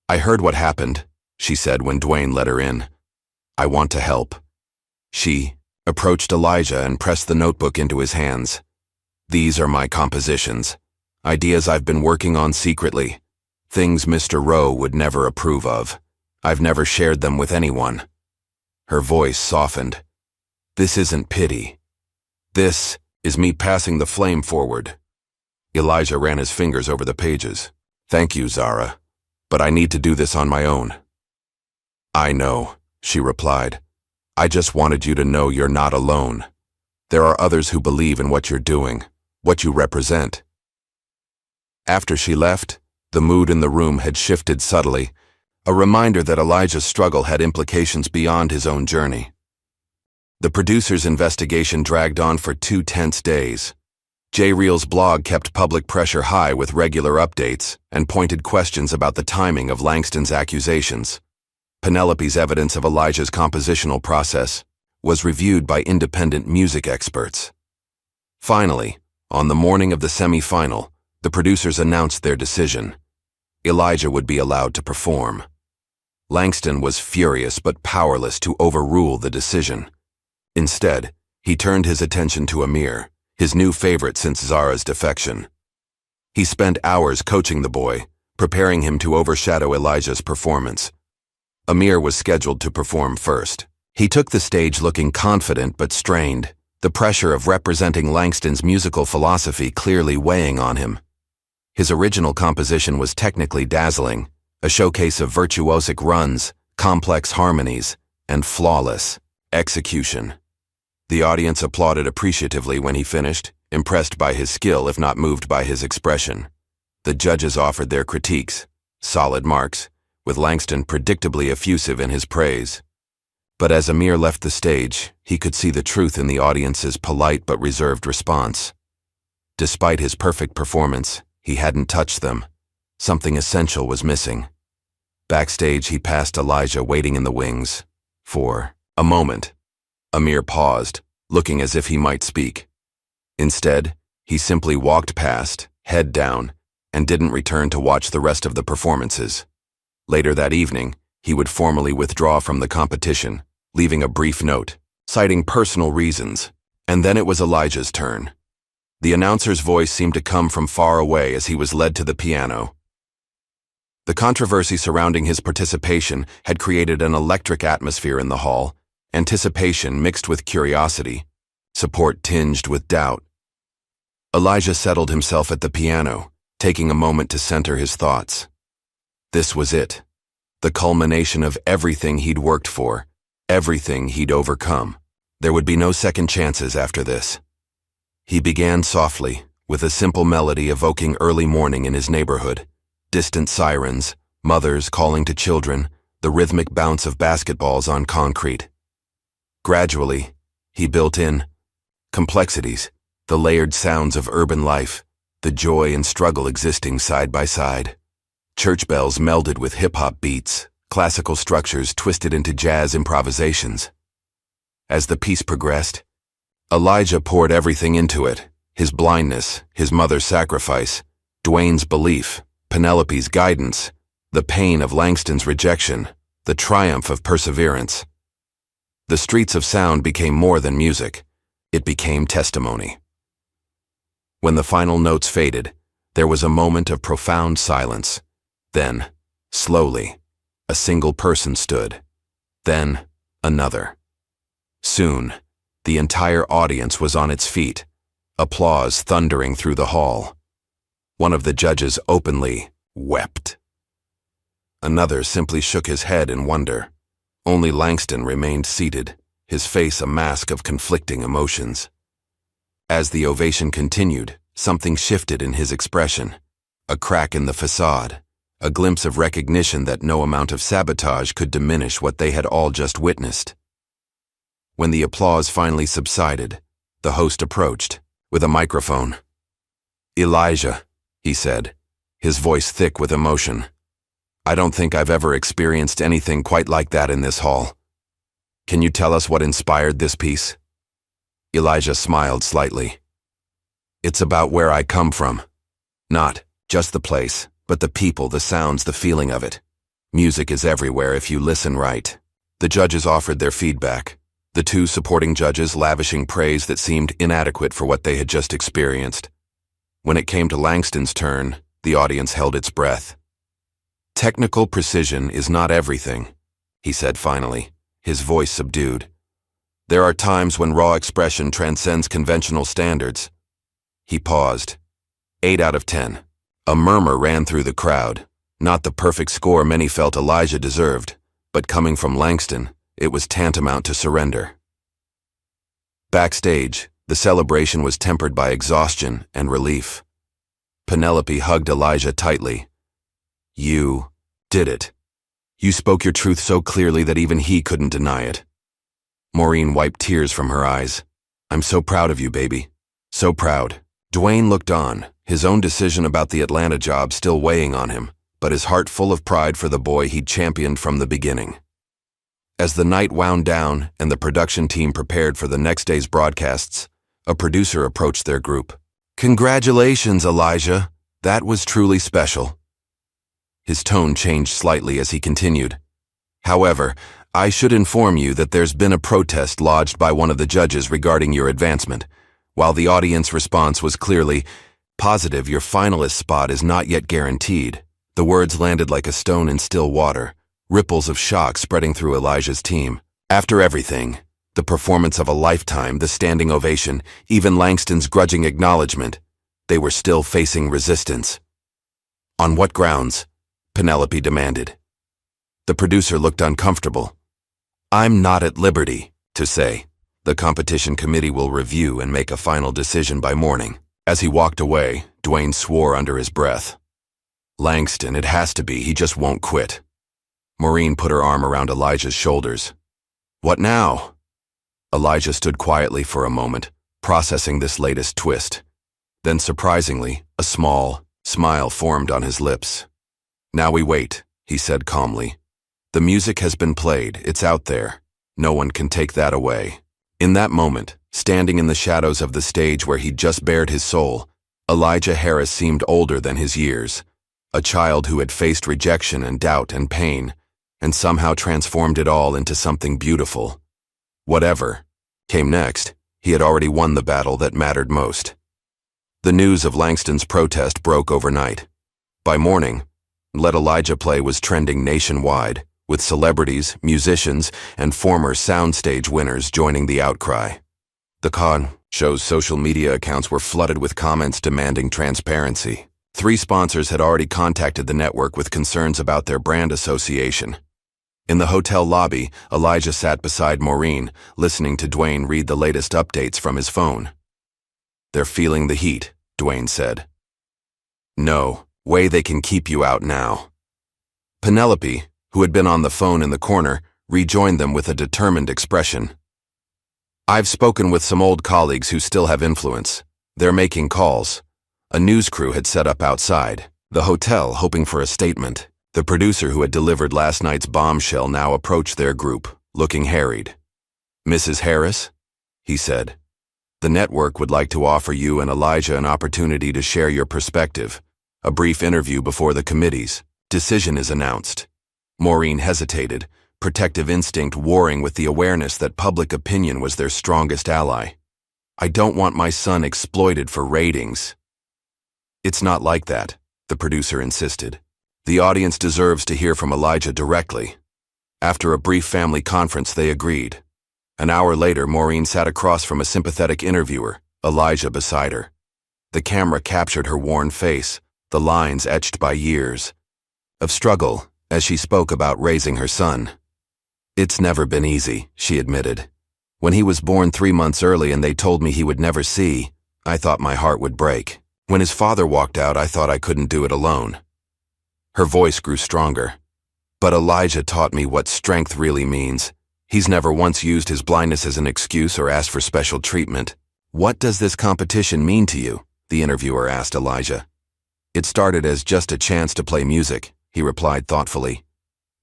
I heard what happened, she said when Dwayne let her in. I want to help. She approached Elijah and pressed the notebook into his hands. These are my compositions, ideas I've been working on secretly, things Mr. Rowe would never approve of. I've never shared them with anyone. Her voice softened. This isn't pity. This is me passing the flame forward. Elijah ran his fingers over the pages. Thank you, Zara, but I need to do this on my own. I know, she replied. I just wanted you to know you're not alone. There are others who believe in what you're doing, what you represent. After she left, the mood in the room had shifted subtly, a reminder that Elijah's struggle had implications beyond his own journey. The producer's investigation dragged on for 2 tense days. J-Reel's blog kept public pressure high with regular updates and pointed questions about the timing of Langston's accusations. Penelope's evidence of Elijah's compositional process was reviewed by independent music experts. Finally, on the morning of the semi-final, the producers announced their decision. Elijah would be allowed to perform. Langston was furious but powerless to overrule the decision. Instead, he turned his attention to Amir, his new favorite since Zara's defection. He spent hours coaching the boy, preparing him to overshadow Elijah's performance. Amir was scheduled to perform first. He took the stage looking confident but strained, the pressure of representing Langston's musical philosophy clearly weighing on him. His original composition was technically dazzling, a showcase of virtuosic runs, complex harmonies, and flawless execution. The audience applauded appreciatively when he finished, impressed by his skill if not moved by his expression. The judges offered their critiques, solid marks, with Langston predictably effusive in his praise. But as Amir left the stage, he could see the truth in the audience's polite but reserved response. Despite his perfect performance, he hadn't touched them. Something essential was missing. Backstage, he passed Elijah waiting in the wings. For a moment, Amir paused, looking as if he might speak. Instead, he simply walked past, head down, and didn't return to watch the rest of the performances. Later that evening, he would formally withdraw from the competition, leaving a brief note, citing personal reasons, and then it was Elijah's turn. The announcer's voice seemed to come from far away as he was led to the piano. The controversy surrounding his participation had created an electric atmosphere in the hall, anticipation mixed with curiosity, support tinged with doubt. Elijah settled himself at the piano, taking a moment to center his thoughts. This was it, the culmination of everything he'd worked for, everything he'd overcome. There would be no second chances after this. He began softly, with a simple melody evoking early morning in his neighborhood, distant sirens, mothers calling to children, the rhythmic bounce of basketballs on concrete. Gradually, he built in complexities, the layered sounds of urban life, the joy and struggle existing side by side. Church bells melded with hip-hop beats, classical structures twisted into jazz improvisations. As the piece progressed, Elijah poured everything into it, his blindness, his mother's sacrifice, Dwayne's belief, Penelope's guidance, the pain of Langston's rejection, the triumph of perseverance. The streets of sound became more than music. It became testimony. When the final notes faded, there was a moment of profound silence. Then, slowly, A single person stood. Then, another. Soon, the entire audience was on its feet, applause thundering through the hall. One of the judges openly wept. Another simply shook his head in wonder. Only Langston remained seated, his face a mask of conflicting emotions. As the ovation continued, something shifted in his expression. A crack in the facade, a glimpse of recognition that no amount of sabotage could diminish what they had all just witnessed. When the applause finally subsided, the host approached, with a microphone. "Elijah," he said, his voice thick with emotion. "I don't think I've ever experienced anything quite like that in this hall. Can you tell us what inspired this piece?" Elijah smiled slightly. "It's about where I come from. Not just the place, but the people, the sounds, the feeling of it. Music is everywhere if you listen right." The judges offered their feedback, the two supporting judges lavishing praise that seemed inadequate for what they had just experienced. When it came to Langston's turn, the audience held its breath. "Technical precision is not everything," he said finally, his voice subdued. "There are times when raw expression transcends conventional standards." He paused. 8 out of 10. A murmur ran through the crowd, not the perfect score many felt Elijah deserved, but coming from Langston, it was tantamount to surrender. Backstage, the celebration was tempered by exhaustion and relief. Penelope hugged Elijah tightly. "You did it. You spoke your truth so clearly that even he couldn't deny it." Maureen wiped tears from her eyes. "I'm so proud of you, baby. So proud." Dwayne looked on, his own decision about the Atlanta job still weighing on him, but his heart full of pride for the boy he'd championed from the beginning. As the night wound down and the production team prepared for the next day's broadcasts, a producer approached their group. "Congratulations, Elijah. That was truly special." His tone changed slightly as he continued. "However, I should inform you that there's been a protest lodged by one of the judges regarding your advancement. While the audience response was clearly positive, your finalist spot is not yet guaranteed." The words landed like a stone in still water, ripples of shock spreading through Elijah's team. After everything, the performance of a lifetime, the standing ovation, even Langston's grudging acknowledgement, they were still facing resistance. "On what grounds?" Penelope demanded. The producer looked uncomfortable. "I'm not at liberty to say. The competition committee will review and make a final decision by morning." As he walked away, Dwayne swore under his breath. "Langston, it has to be. He just won't quit." Maureen put her arm around Elijah's shoulders. "What now?" Elijah stood quietly for a moment, processing this latest twist. Then, surprisingly, a small smile formed on his lips. "Now we wait," he said calmly. "The music has been played. It's out there. No one can take that away." In that moment, standing in the shadows of the stage where he'd just bared his soul, Elijah Harris seemed older than his years, a child who had faced rejection and doubt and pain, and somehow transformed it all into something beautiful. Whatever came next, he had already won the battle that mattered most. The news of Langston's protest broke overnight. By morning, Let Elijah Play was trending nationwide, with celebrities, musicians, and former soundstage winners joining the outcry. The show's social media accounts were flooded with comments demanding transparency. 3 sponsors had already contacted the network with concerns about their brand association. In the hotel lobby, Elijah sat beside Maureen, listening to Dwayne read the latest updates from his phone. "They're feeling the heat," Dwayne said. "No way they can keep you out now." Penelope, who had been on the phone in the corner, rejoined them with a determined expression. "I've spoken with some old colleagues who still have influence. They're making calls." A news crew had set up outside the hotel, hoping for a statement. The producer who had delivered last night's bombshell now approached their group, looking harried. "Mrs. Harris," he said, "the network would like to offer you and Elijah an opportunity to share your perspective. A brief interview before the committee's decision is announced." Maureen hesitated, protective instinct warring with the awareness that public opinion was their strongest ally. "I don't want my son exploited for ratings." "It's not like that," the producer insisted. The audience deserves to hear from Elijah directly. After a brief family conference, they agreed. An hour later, Maureen sat across from a sympathetic interviewer, Elijah beside her. The camera captured her worn face, the lines etched by years of struggle as she spoke about raising her son. "It's never been easy," she admitted. "When he was born 3 months early and they told me he would never see, I thought my heart would break. When his father walked out, I thought I couldn't do it alone." Her voice grew stronger. "But Elijah taught me what strength really means. He's never once used his blindness as an excuse or asked for special treatment." "What does this competition mean to you?" the interviewer asked Elijah. "It started as just a chance to play music," he replied thoughtfully.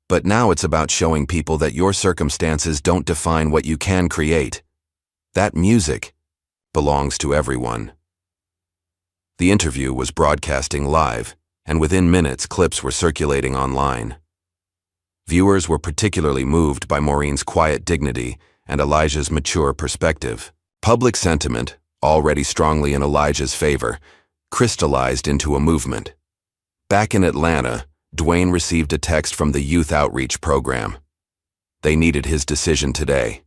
"But now it's about showing people that your circumstances don't define what you can create. That music belongs to everyone." The interview was broadcasting live, and within minutes clips were circulating online. Viewers were particularly moved by Maureen's quiet dignity and Elijah's mature perspective. Public sentiment, already strongly in Elijah's favor, crystallized into a movement. Back in Atlanta, Dwayne received a text from the Youth Outreach Program. They needed his decision today.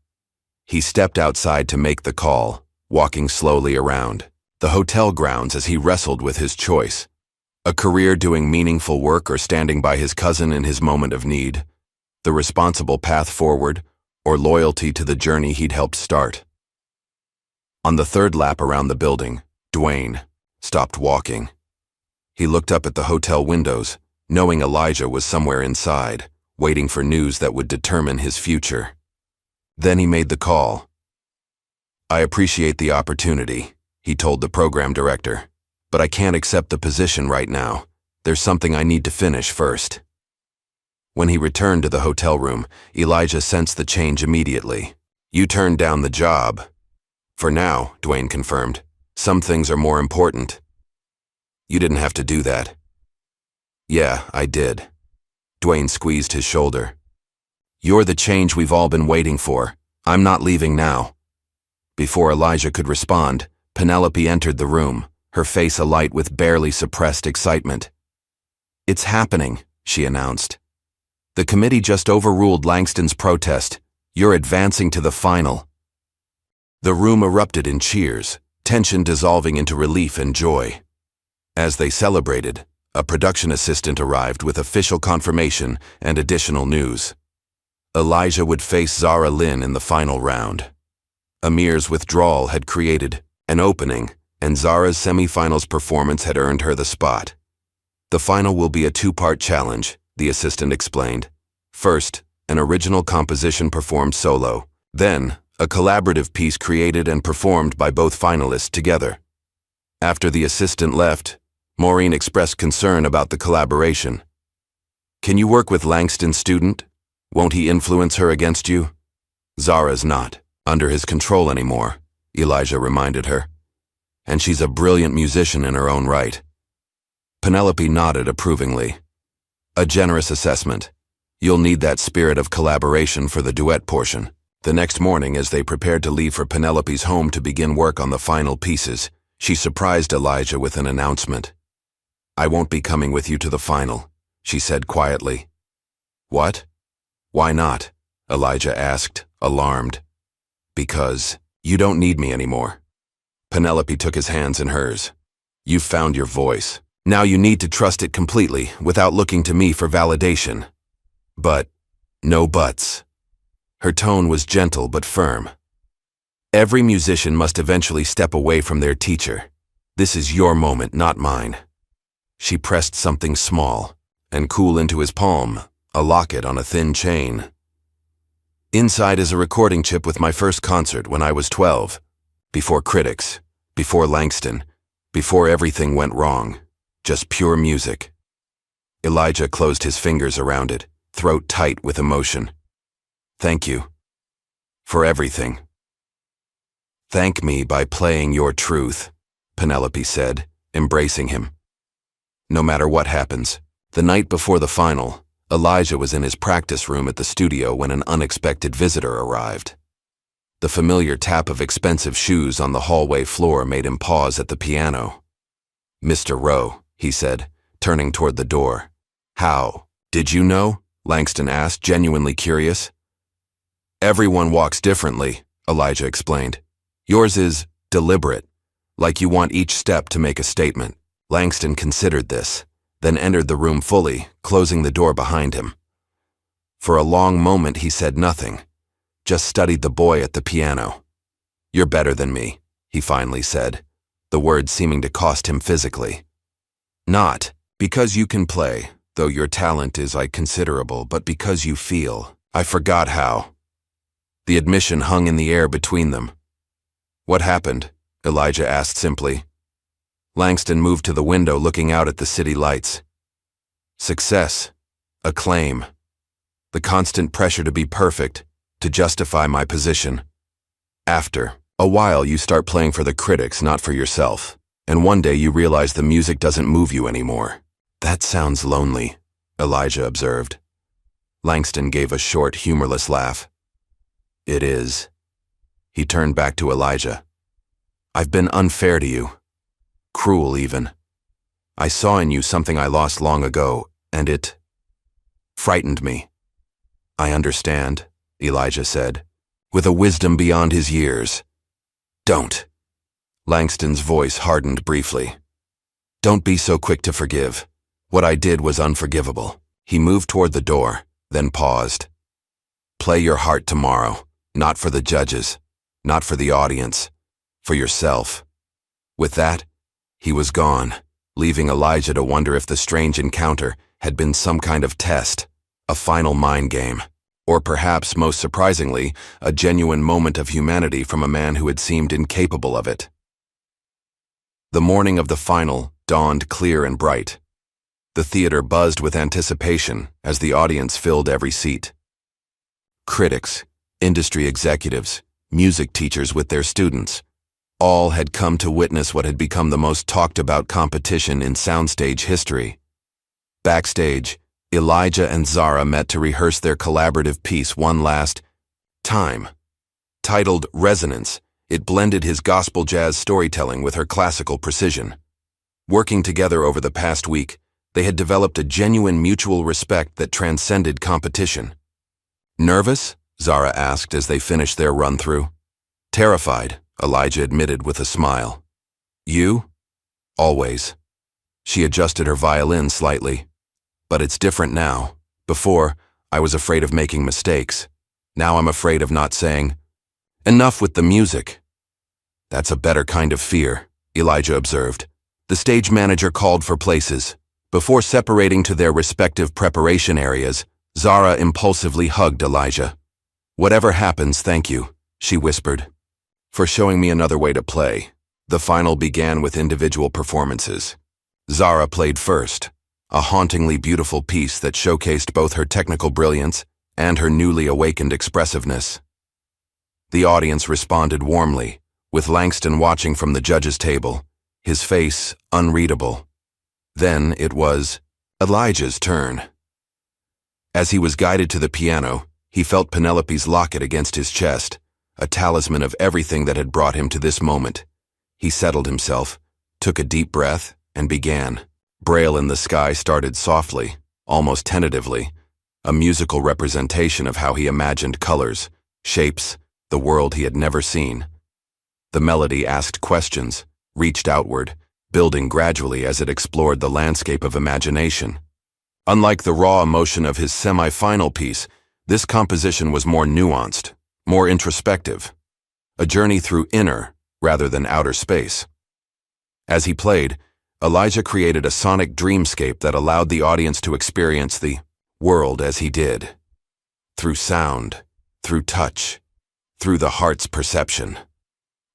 He stepped outside to make the call, walking slowly around the hotel grounds as he wrestled with his choice. A career doing meaningful work or standing by his cousin in his moment of need. The responsible path forward, or loyalty to the journey he'd helped start. On the third lap around the building, Dwayne stopped walking. He looked up at the hotel windows, knowing Elijah was somewhere inside, waiting for news that would determine his future. Then he made the call. "I appreciate the opportunity," he told the program director, "but I can't accept the position right now. There's something I need to finish first." When he returned to the hotel room, Elijah sensed the change immediately. "You turned down the job." "For now," Dwayne confirmed. "Some things are more important." "You didn't have to do that." "Yeah, I did." Dwayne squeezed his shoulder. "You're the change we've all been waiting for. I'm not leaving now." Before Elijah could respond, Penelope entered the room, her face alight with barely suppressed excitement. "It's happening," she announced. "The committee just overruled Langston's protest. You're advancing to the final." The room erupted in cheers, tension dissolving into relief and joy. As they celebrated, a production assistant arrived with official confirmation and additional news. Elijah would face Zara Lynn in the final round. Amir's withdrawal had created an opening, and Zara's semifinals performance had earned her the spot. "The final will be a 2-part challenge," the assistant explained. "First, an original composition performed solo. Then, a collaborative piece created and performed by both finalists together." After the assistant left, Maureen expressed concern about the collaboration. "Can you work with Langston's student? Won't he influence her against you?" "Zara's not under his control anymore," Elijah reminded her. "And she's a brilliant musician in her own right." Penelope nodded approvingly. "A generous assessment. You'll need that spirit of collaboration for the duet portion." The next morning, as they prepared to leave for Penelope's home to begin work on the final pieces, she surprised Elijah with an announcement. "I won't be coming with you to the final," she said quietly. "What? Why not?" Elijah asked, alarmed. "Because you don't need me anymore." Penelope took his hands in hers. "You've found your voice. Now you need to trust it completely, without looking to me for validation." "But, no buts." Her tone was gentle but firm. "Every musician must eventually step away from their teacher. This is your moment, not mine." She pressed something small and cool into his palm, a locket on a thin chain. "Inside is a recording chip with my first concert when I was 12. Before critics, before Langston, before everything went wrong. Just pure music." Elijah closed his fingers around it, throat tight with emotion. "Thank you. For everything." "Thank me by playing your truth," Penelope said, embracing him. "No matter what happens." The night before the final, Elijah was in his practice room at the studio when an unexpected visitor arrived. The familiar tap of expensive shoes on the hallway floor made him pause at the piano. "Mr. Rowe," he said, turning toward the door. How? Did you know? Langston asked, genuinely curious. Everyone walks differently, Elijah explained. Yours is deliberate, like you want each step to make a statement. Langston considered this, then entered the room fully, closing the door behind him. For a long moment he said nothing, just studied the boy at the piano. You're better than me, he finally said, the words seeming to cost him physically. Not because you can play, though your talent is considerable, but because you feel. I forgot how. The admission hung in the air between them. What happened? Elijah asked simply. Langston moved to the window, looking out at the city lights. Success. Acclaim. The constant pressure to be perfect, to justify my position. After a while, you start playing for the critics, not for yourself. And one day you realize the music doesn't move you anymore. That sounds lonely, Elijah observed. Langston gave a short, humorless laugh. It is. He turned back to Elijah. I've been unfair to you. Cruel, even. I saw in you something I lost long ago, and it frightened me. I understand, Elijah said, with a wisdom beyond his years. Don't. Langston's voice hardened briefly. Don't be so quick to forgive. What I did was unforgivable. He moved toward the door, then paused. Play your heart tomorrow, not for the judges, not for the audience, for yourself. With that, he was gone, leaving Elijah to wonder if the strange encounter had been some kind of test, a final mind game, or perhaps, most surprisingly, a genuine moment of humanity from a man who had seemed incapable of it. The morning of the final dawned clear and bright. The theater buzzed with anticipation as the audience filled every seat. Critics, industry executives, music teachers with their students, all had come to witness what had become the most talked-about competition in soundstage history. Backstage, Elijah and Zara met to rehearse their collaborative piece one last time. Titled Resonance, it blended his gospel jazz storytelling with her classical precision. Working together over the past week, they had developed a genuine mutual respect that transcended competition. Nervous? Zara asked as they finished their run-through. Terrified, Elijah admitted with a smile. You? Always. She adjusted her violin slightly. But it's different now. Before, I was afraid of making mistakes. Now I'm afraid of not saying, enough with the music. That's a better kind of fear, Elijah observed. The stage manager called for places. Before separating to their respective preparation areas, Zara impulsively hugged Elijah. Whatever happens, thank you, she whispered, for showing me another way to play. The final began with individual performances. Zara played first, a hauntingly beautiful piece that showcased both her technical brilliance and her newly awakened expressiveness. The audience responded warmly, with Langston watching from the judges' table, his face unreadable. Then it was Elijah's turn. As he was guided to the piano, he felt Penelope's locket against his chest, a talisman of everything that had brought him to this moment. He settled himself, took a deep breath, and began. Braille in the Sky started softly, almost tentatively, a musical representation of how he imagined colors, shapes, the world he had never seen. The melody asked questions, reached outward, building gradually as it explored the landscape of imagination. Unlike the raw emotion of his semi-final piece, this composition was more nuanced, more introspective, a journey through inner rather than outer space. As he played, Elijah created a sonic dreamscape that allowed the audience to experience the world as he did, through sound, through touch, through the heart's perception.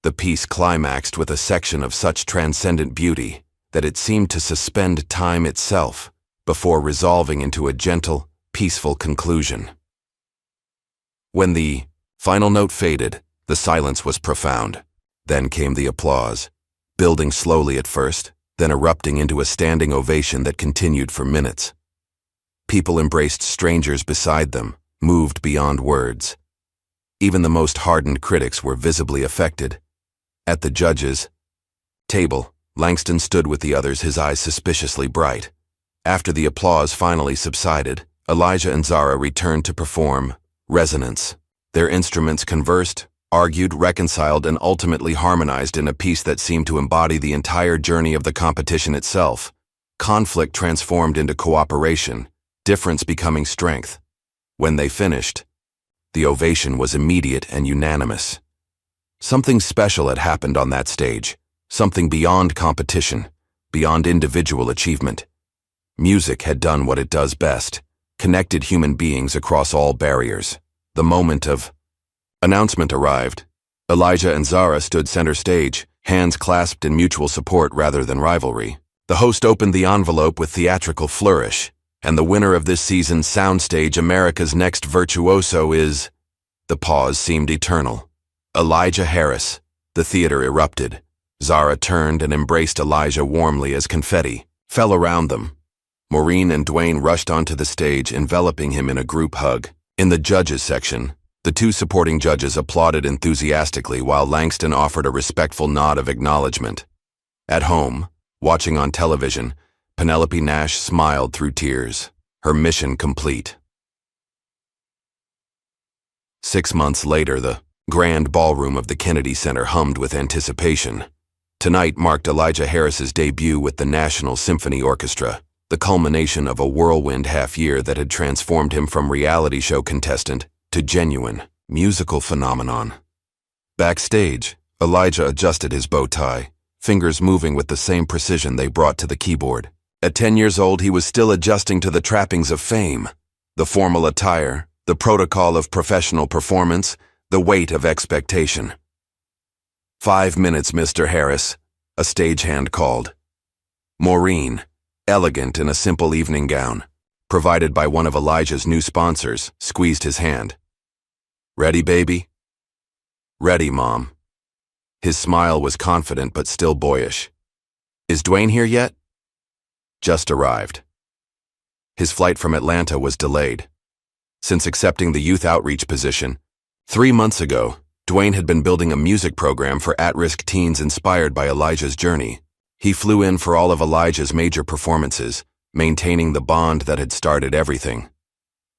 The piece climaxed with a section of such transcendent beauty that it seemed to suspend time itself before resolving into a gentle, peaceful conclusion. When the final note faded, the silence was profound. Then came the applause, building slowly at first, then erupting into a standing ovation that continued for minutes. People embraced strangers beside them, moved beyond words. Even the most hardened critics were visibly affected. At the judges' table, Langston stood with the others, his eyes suspiciously bright. After the applause finally subsided, Elijah and Zara returned to perform Resonance. Their instruments conversed, argued, reconciled, and ultimately harmonized in a piece that seemed to embody the entire journey of the competition itself. Conflict transformed into cooperation, difference becoming strength. When they finished, the ovation was immediate and unanimous. Something special had happened on that stage, something beyond competition, beyond individual achievement. Music had done what it does best, connected human beings across all barriers. The moment of announcement arrived. Elijah and Zara stood center stage, hands clasped in mutual support rather than rivalry. The host opened the envelope with theatrical flourish, and the winner of this season's soundstage, America's Next Virtuoso, is... The pause seemed eternal. Elijah Harris. The theater erupted. Zara turned and embraced Elijah warmly as confetti fell around them. Maureen and Dwayne rushed onto the stage, enveloping him in a group hug. In the judges section, the two supporting judges applauded enthusiastically while Langston offered a respectful nod of acknowledgement. At home, watching on television, Penelope Nash smiled through tears, her mission complete. 6 months later, the grand ballroom of the Kennedy Center hummed with anticipation. Tonight marked Elijah Harris's debut with the National Symphony Orchestra, the culmination of a whirlwind half-year that had transformed him from reality show contestant to genuine musical phenomenon. Backstage, Elijah adjusted his bow tie, fingers moving with the same precision they brought to the keyboard. At 10 years old, he was still adjusting to the trappings of fame, the formal attire, the protocol of professional performance, the weight of expectation. 5 minutes, Mr. Harris, a stagehand called. Maureen, elegant in a simple evening gown, provided by one of Elijah's new sponsors, squeezed his hand. Ready, baby? Ready, Mom. His smile was confident but still boyish. Is Dwayne here yet? Just arrived. His flight from Atlanta was delayed. Since accepting the youth outreach position, 3 months ago, Dwayne had been building a music program for at-risk teens inspired by Elijah's journey. He flew in for all of Elijah's major performances, maintaining the bond that had started everything.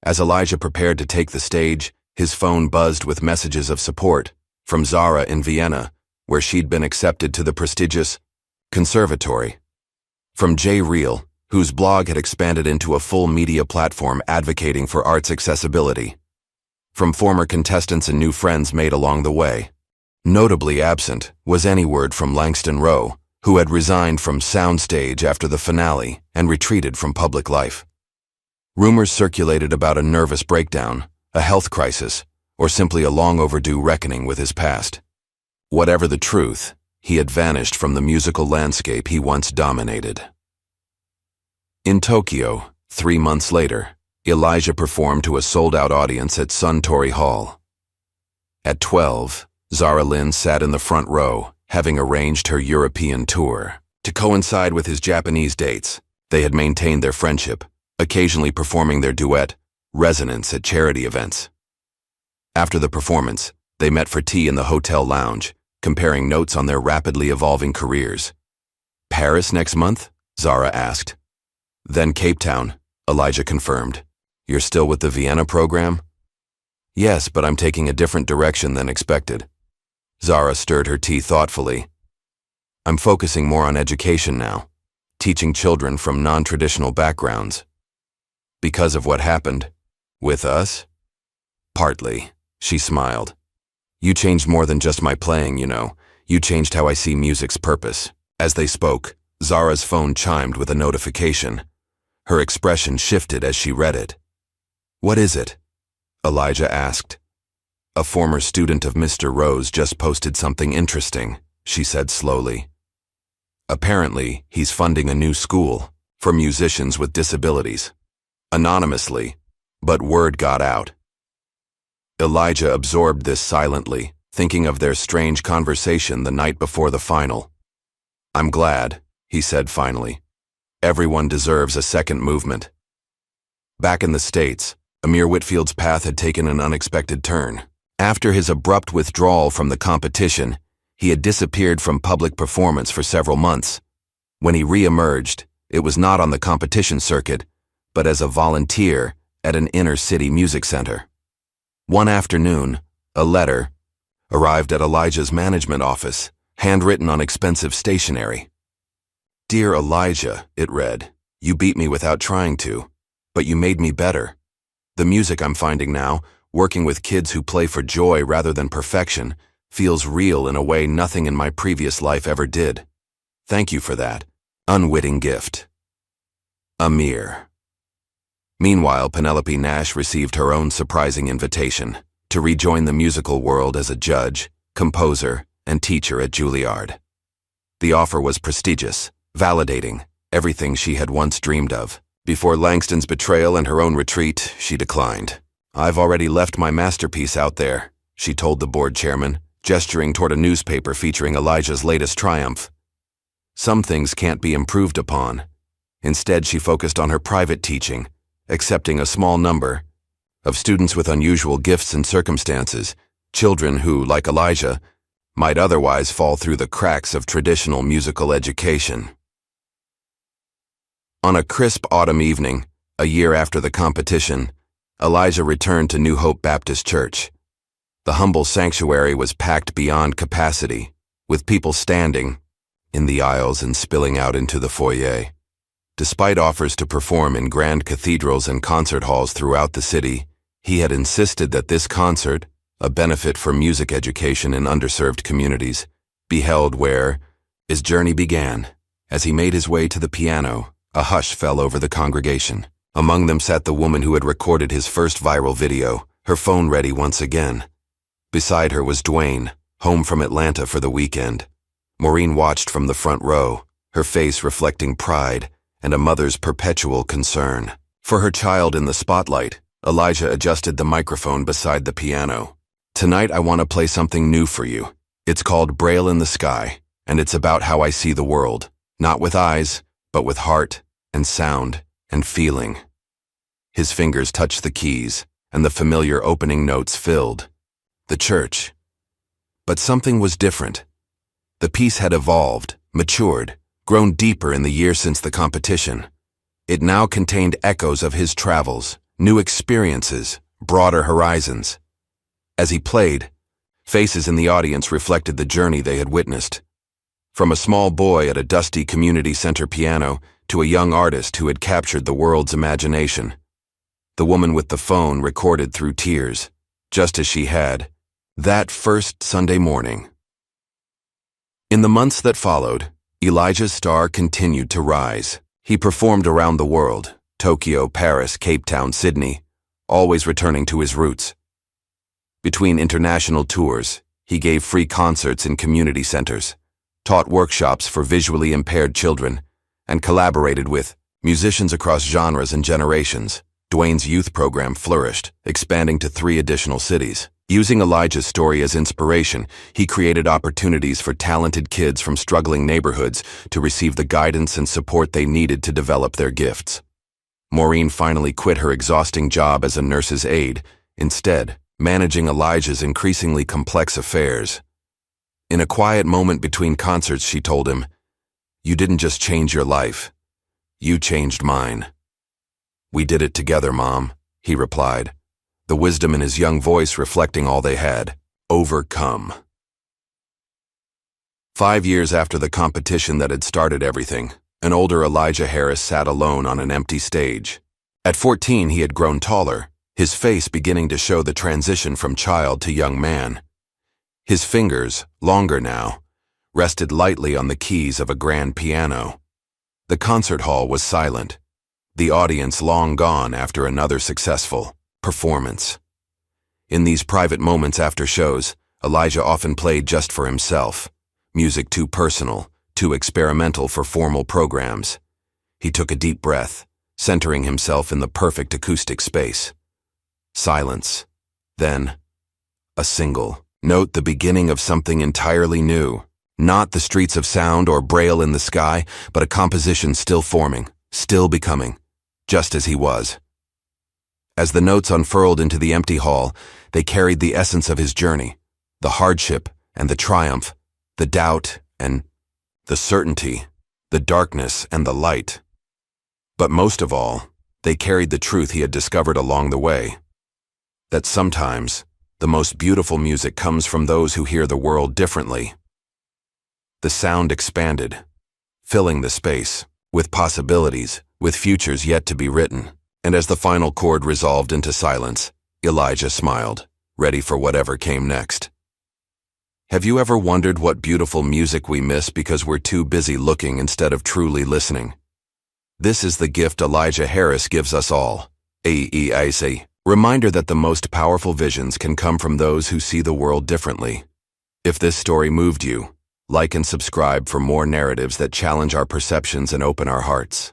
As Elijah prepared to take the stage, his phone buzzed with messages of support from Zara in Vienna, where she'd been accepted to the prestigious conservatory. From Jay Reel, whose blog had expanded into a full media platform advocating for arts accessibility. From former contestants and new friends made along the way. Notably absent was any word from Langston Rowe, who had resigned from soundstage after the finale and retreated from public life. Rumors circulated about a nervous breakdown, a health crisis, or simply a long overdue reckoning with his past. Whatever the truth, he had vanished from the musical landscape he once dominated. In Tokyo, 3 months later, Elijah performed to a sold-out audience at Suntory Hall. At 12, Zara Lynn sat in the front row, having arranged her European tour. To coincide with his Japanese dates, they had maintained their friendship, occasionally performing their duet, Resonance, at charity events. After the performance, they met for tea in the hotel lounge, comparing notes on their rapidly evolving careers. Paris next month? Zara asked. Then Cape Town, Elijah confirmed. You're still with the Vienna program? Yes, but I'm taking a different direction than expected. Zara stirred her tea thoughtfully. I'm focusing more on education now, teaching children from non-traditional backgrounds. Because of what happened? With us? Partly, she smiled. You changed more than just my playing, you know. You changed how I see music's purpose. As they spoke, Zara's phone chimed with a notification. Her expression shifted as she read it. What is it? Elijah asked. A former student of Mr. Rose just posted something interesting, she said slowly. Apparently, he's funding a new school for musicians with disabilities. Anonymously, but word got out. Elijah absorbed this silently, thinking of their strange conversation the night before the final. I'm glad, he said finally. Everyone deserves a second movement. Back in the States, Amir Whitfield's path had taken an unexpected turn. After his abrupt withdrawal from the competition, he had disappeared from public performance for several months. When he re-emerged, It was not on the competition circuit, but as a volunteer at an inner-city music center. One afternoon, a letter arrived at Elijah's management office, handwritten on expensive stationery. "Dear Elijah," it read, "you beat me without trying to, but you made me better. The music I'm finding now, working with kids who play for joy rather than perfection, feels real in a way nothing in my previous life ever did. Thank you for that. Unwitting gift. Amir." Meanwhile, Penelope Nash received her own surprising invitation to rejoin the musical world as a judge, composer, and teacher at Juilliard. The offer was prestigious, validating, everything she had once dreamed of. Before Langston's betrayal and her own retreat, she declined. "I've already left my masterpiece out there," she told the board chairman, gesturing toward a newspaper featuring Elijah's latest triumph. Some things can't be improved upon. Instead, she focused on her private teaching, accepting a small number of students with unusual gifts and circumstances, children who, like Elijah, might otherwise fall through the cracks of traditional musical education. On a crisp autumn evening, a year after the competition, Elijah returned to New Hope Baptist Church. The humble sanctuary was packed beyond capacity, with people standing in the aisles and spilling out into the foyer. Despite offers to perform in grand cathedrals and concert halls throughout the city, he had insisted that this concert, a benefit for music education in underserved communities, be held where his journey began. As he made his way to the piano, a hush fell over the congregation. Among them sat the woman who had recorded his first viral video, her phone ready once again. Beside her was Dwayne, home from Atlanta for the weekend. Maureen watched from the front row, her face reflecting pride and a mother's perpetual concern. For her child in the spotlight, Elijah adjusted the microphone beside the piano. "Tonight I want to play something new for you. It's called Braille in the Sky, and it's about how I see the world, not with eyes, but with heart and sound and feeling." His fingers touched the keys, and the familiar opening notes filled the church. But something was different. The piece had evolved, matured, grown deeper in the year since the competition. It now contained echoes of his travels, new experiences, broader horizons. As he played, faces in the audience reflected the journey they had witnessed. From a small boy at a dusty community center piano to a young artist who had captured the world's imagination. The woman with the phone recorded through tears, just as she had that first Sunday morning. In the months that followed, Elijah's star continued to rise. He performed around the world, Tokyo, Paris, Cape Town, Sydney, always returning to his roots. Between international tours, he gave free concerts in community centers, taught workshops for visually impaired children, and collaborated with musicians across genres and generations. Dwayne's youth program flourished, expanding to 3 additional cities. Using Elijah's story as inspiration, he created opportunities for talented kids from struggling neighborhoods to receive the guidance and support they needed to develop their gifts. Maureen finally quit her exhausting job as a nurse's aide, instead managing Elijah's increasingly complex affairs. In a quiet moment between concerts, she told him, "You didn't just change your life. You changed mine." "We did it together, Mom," he replied, the wisdom in his young voice reflecting all they had overcome. 5 years after the competition that had started everything, an older Elijah Harris sat alone on an empty stage. At 14, he had grown taller, his face beginning to show the transition from child to young man. His fingers, longer now, rested lightly on the keys of a grand piano. The concert hall was silent, the audience long gone after another successful performance. In these private moments after shows, Elijah often played just for himself, music too personal, too experimental for formal programs. He took a deep breath, centering himself in the perfect acoustic space. Silence. Then, a single note, the beginning of something entirely new. Not the streets of sound or Braille in the sky, but a composition still forming, still becoming, just as he was. As the notes unfurled into the empty hall, they carried the essence of his journey, the hardship and the triumph, the doubt and the certainty, the darkness and the light. But most of all, they carried the truth he had discovered along the way. That sometimes, the most beautiful music comes from those who hear the world differently. The sound expanded, filling the space, with possibilities, with futures yet to be written. And as the final chord resolved into silence, Elijah smiled, ready for whatever came next. Have you ever wondered what beautiful music we miss because we're too busy looking instead of truly listening? This is the gift Elijah Harris gives us all. A reminder that the most powerful visions can come from those who see the world differently. If this story moved you, like and subscribe for more narratives that challenge our perceptions and open our hearts.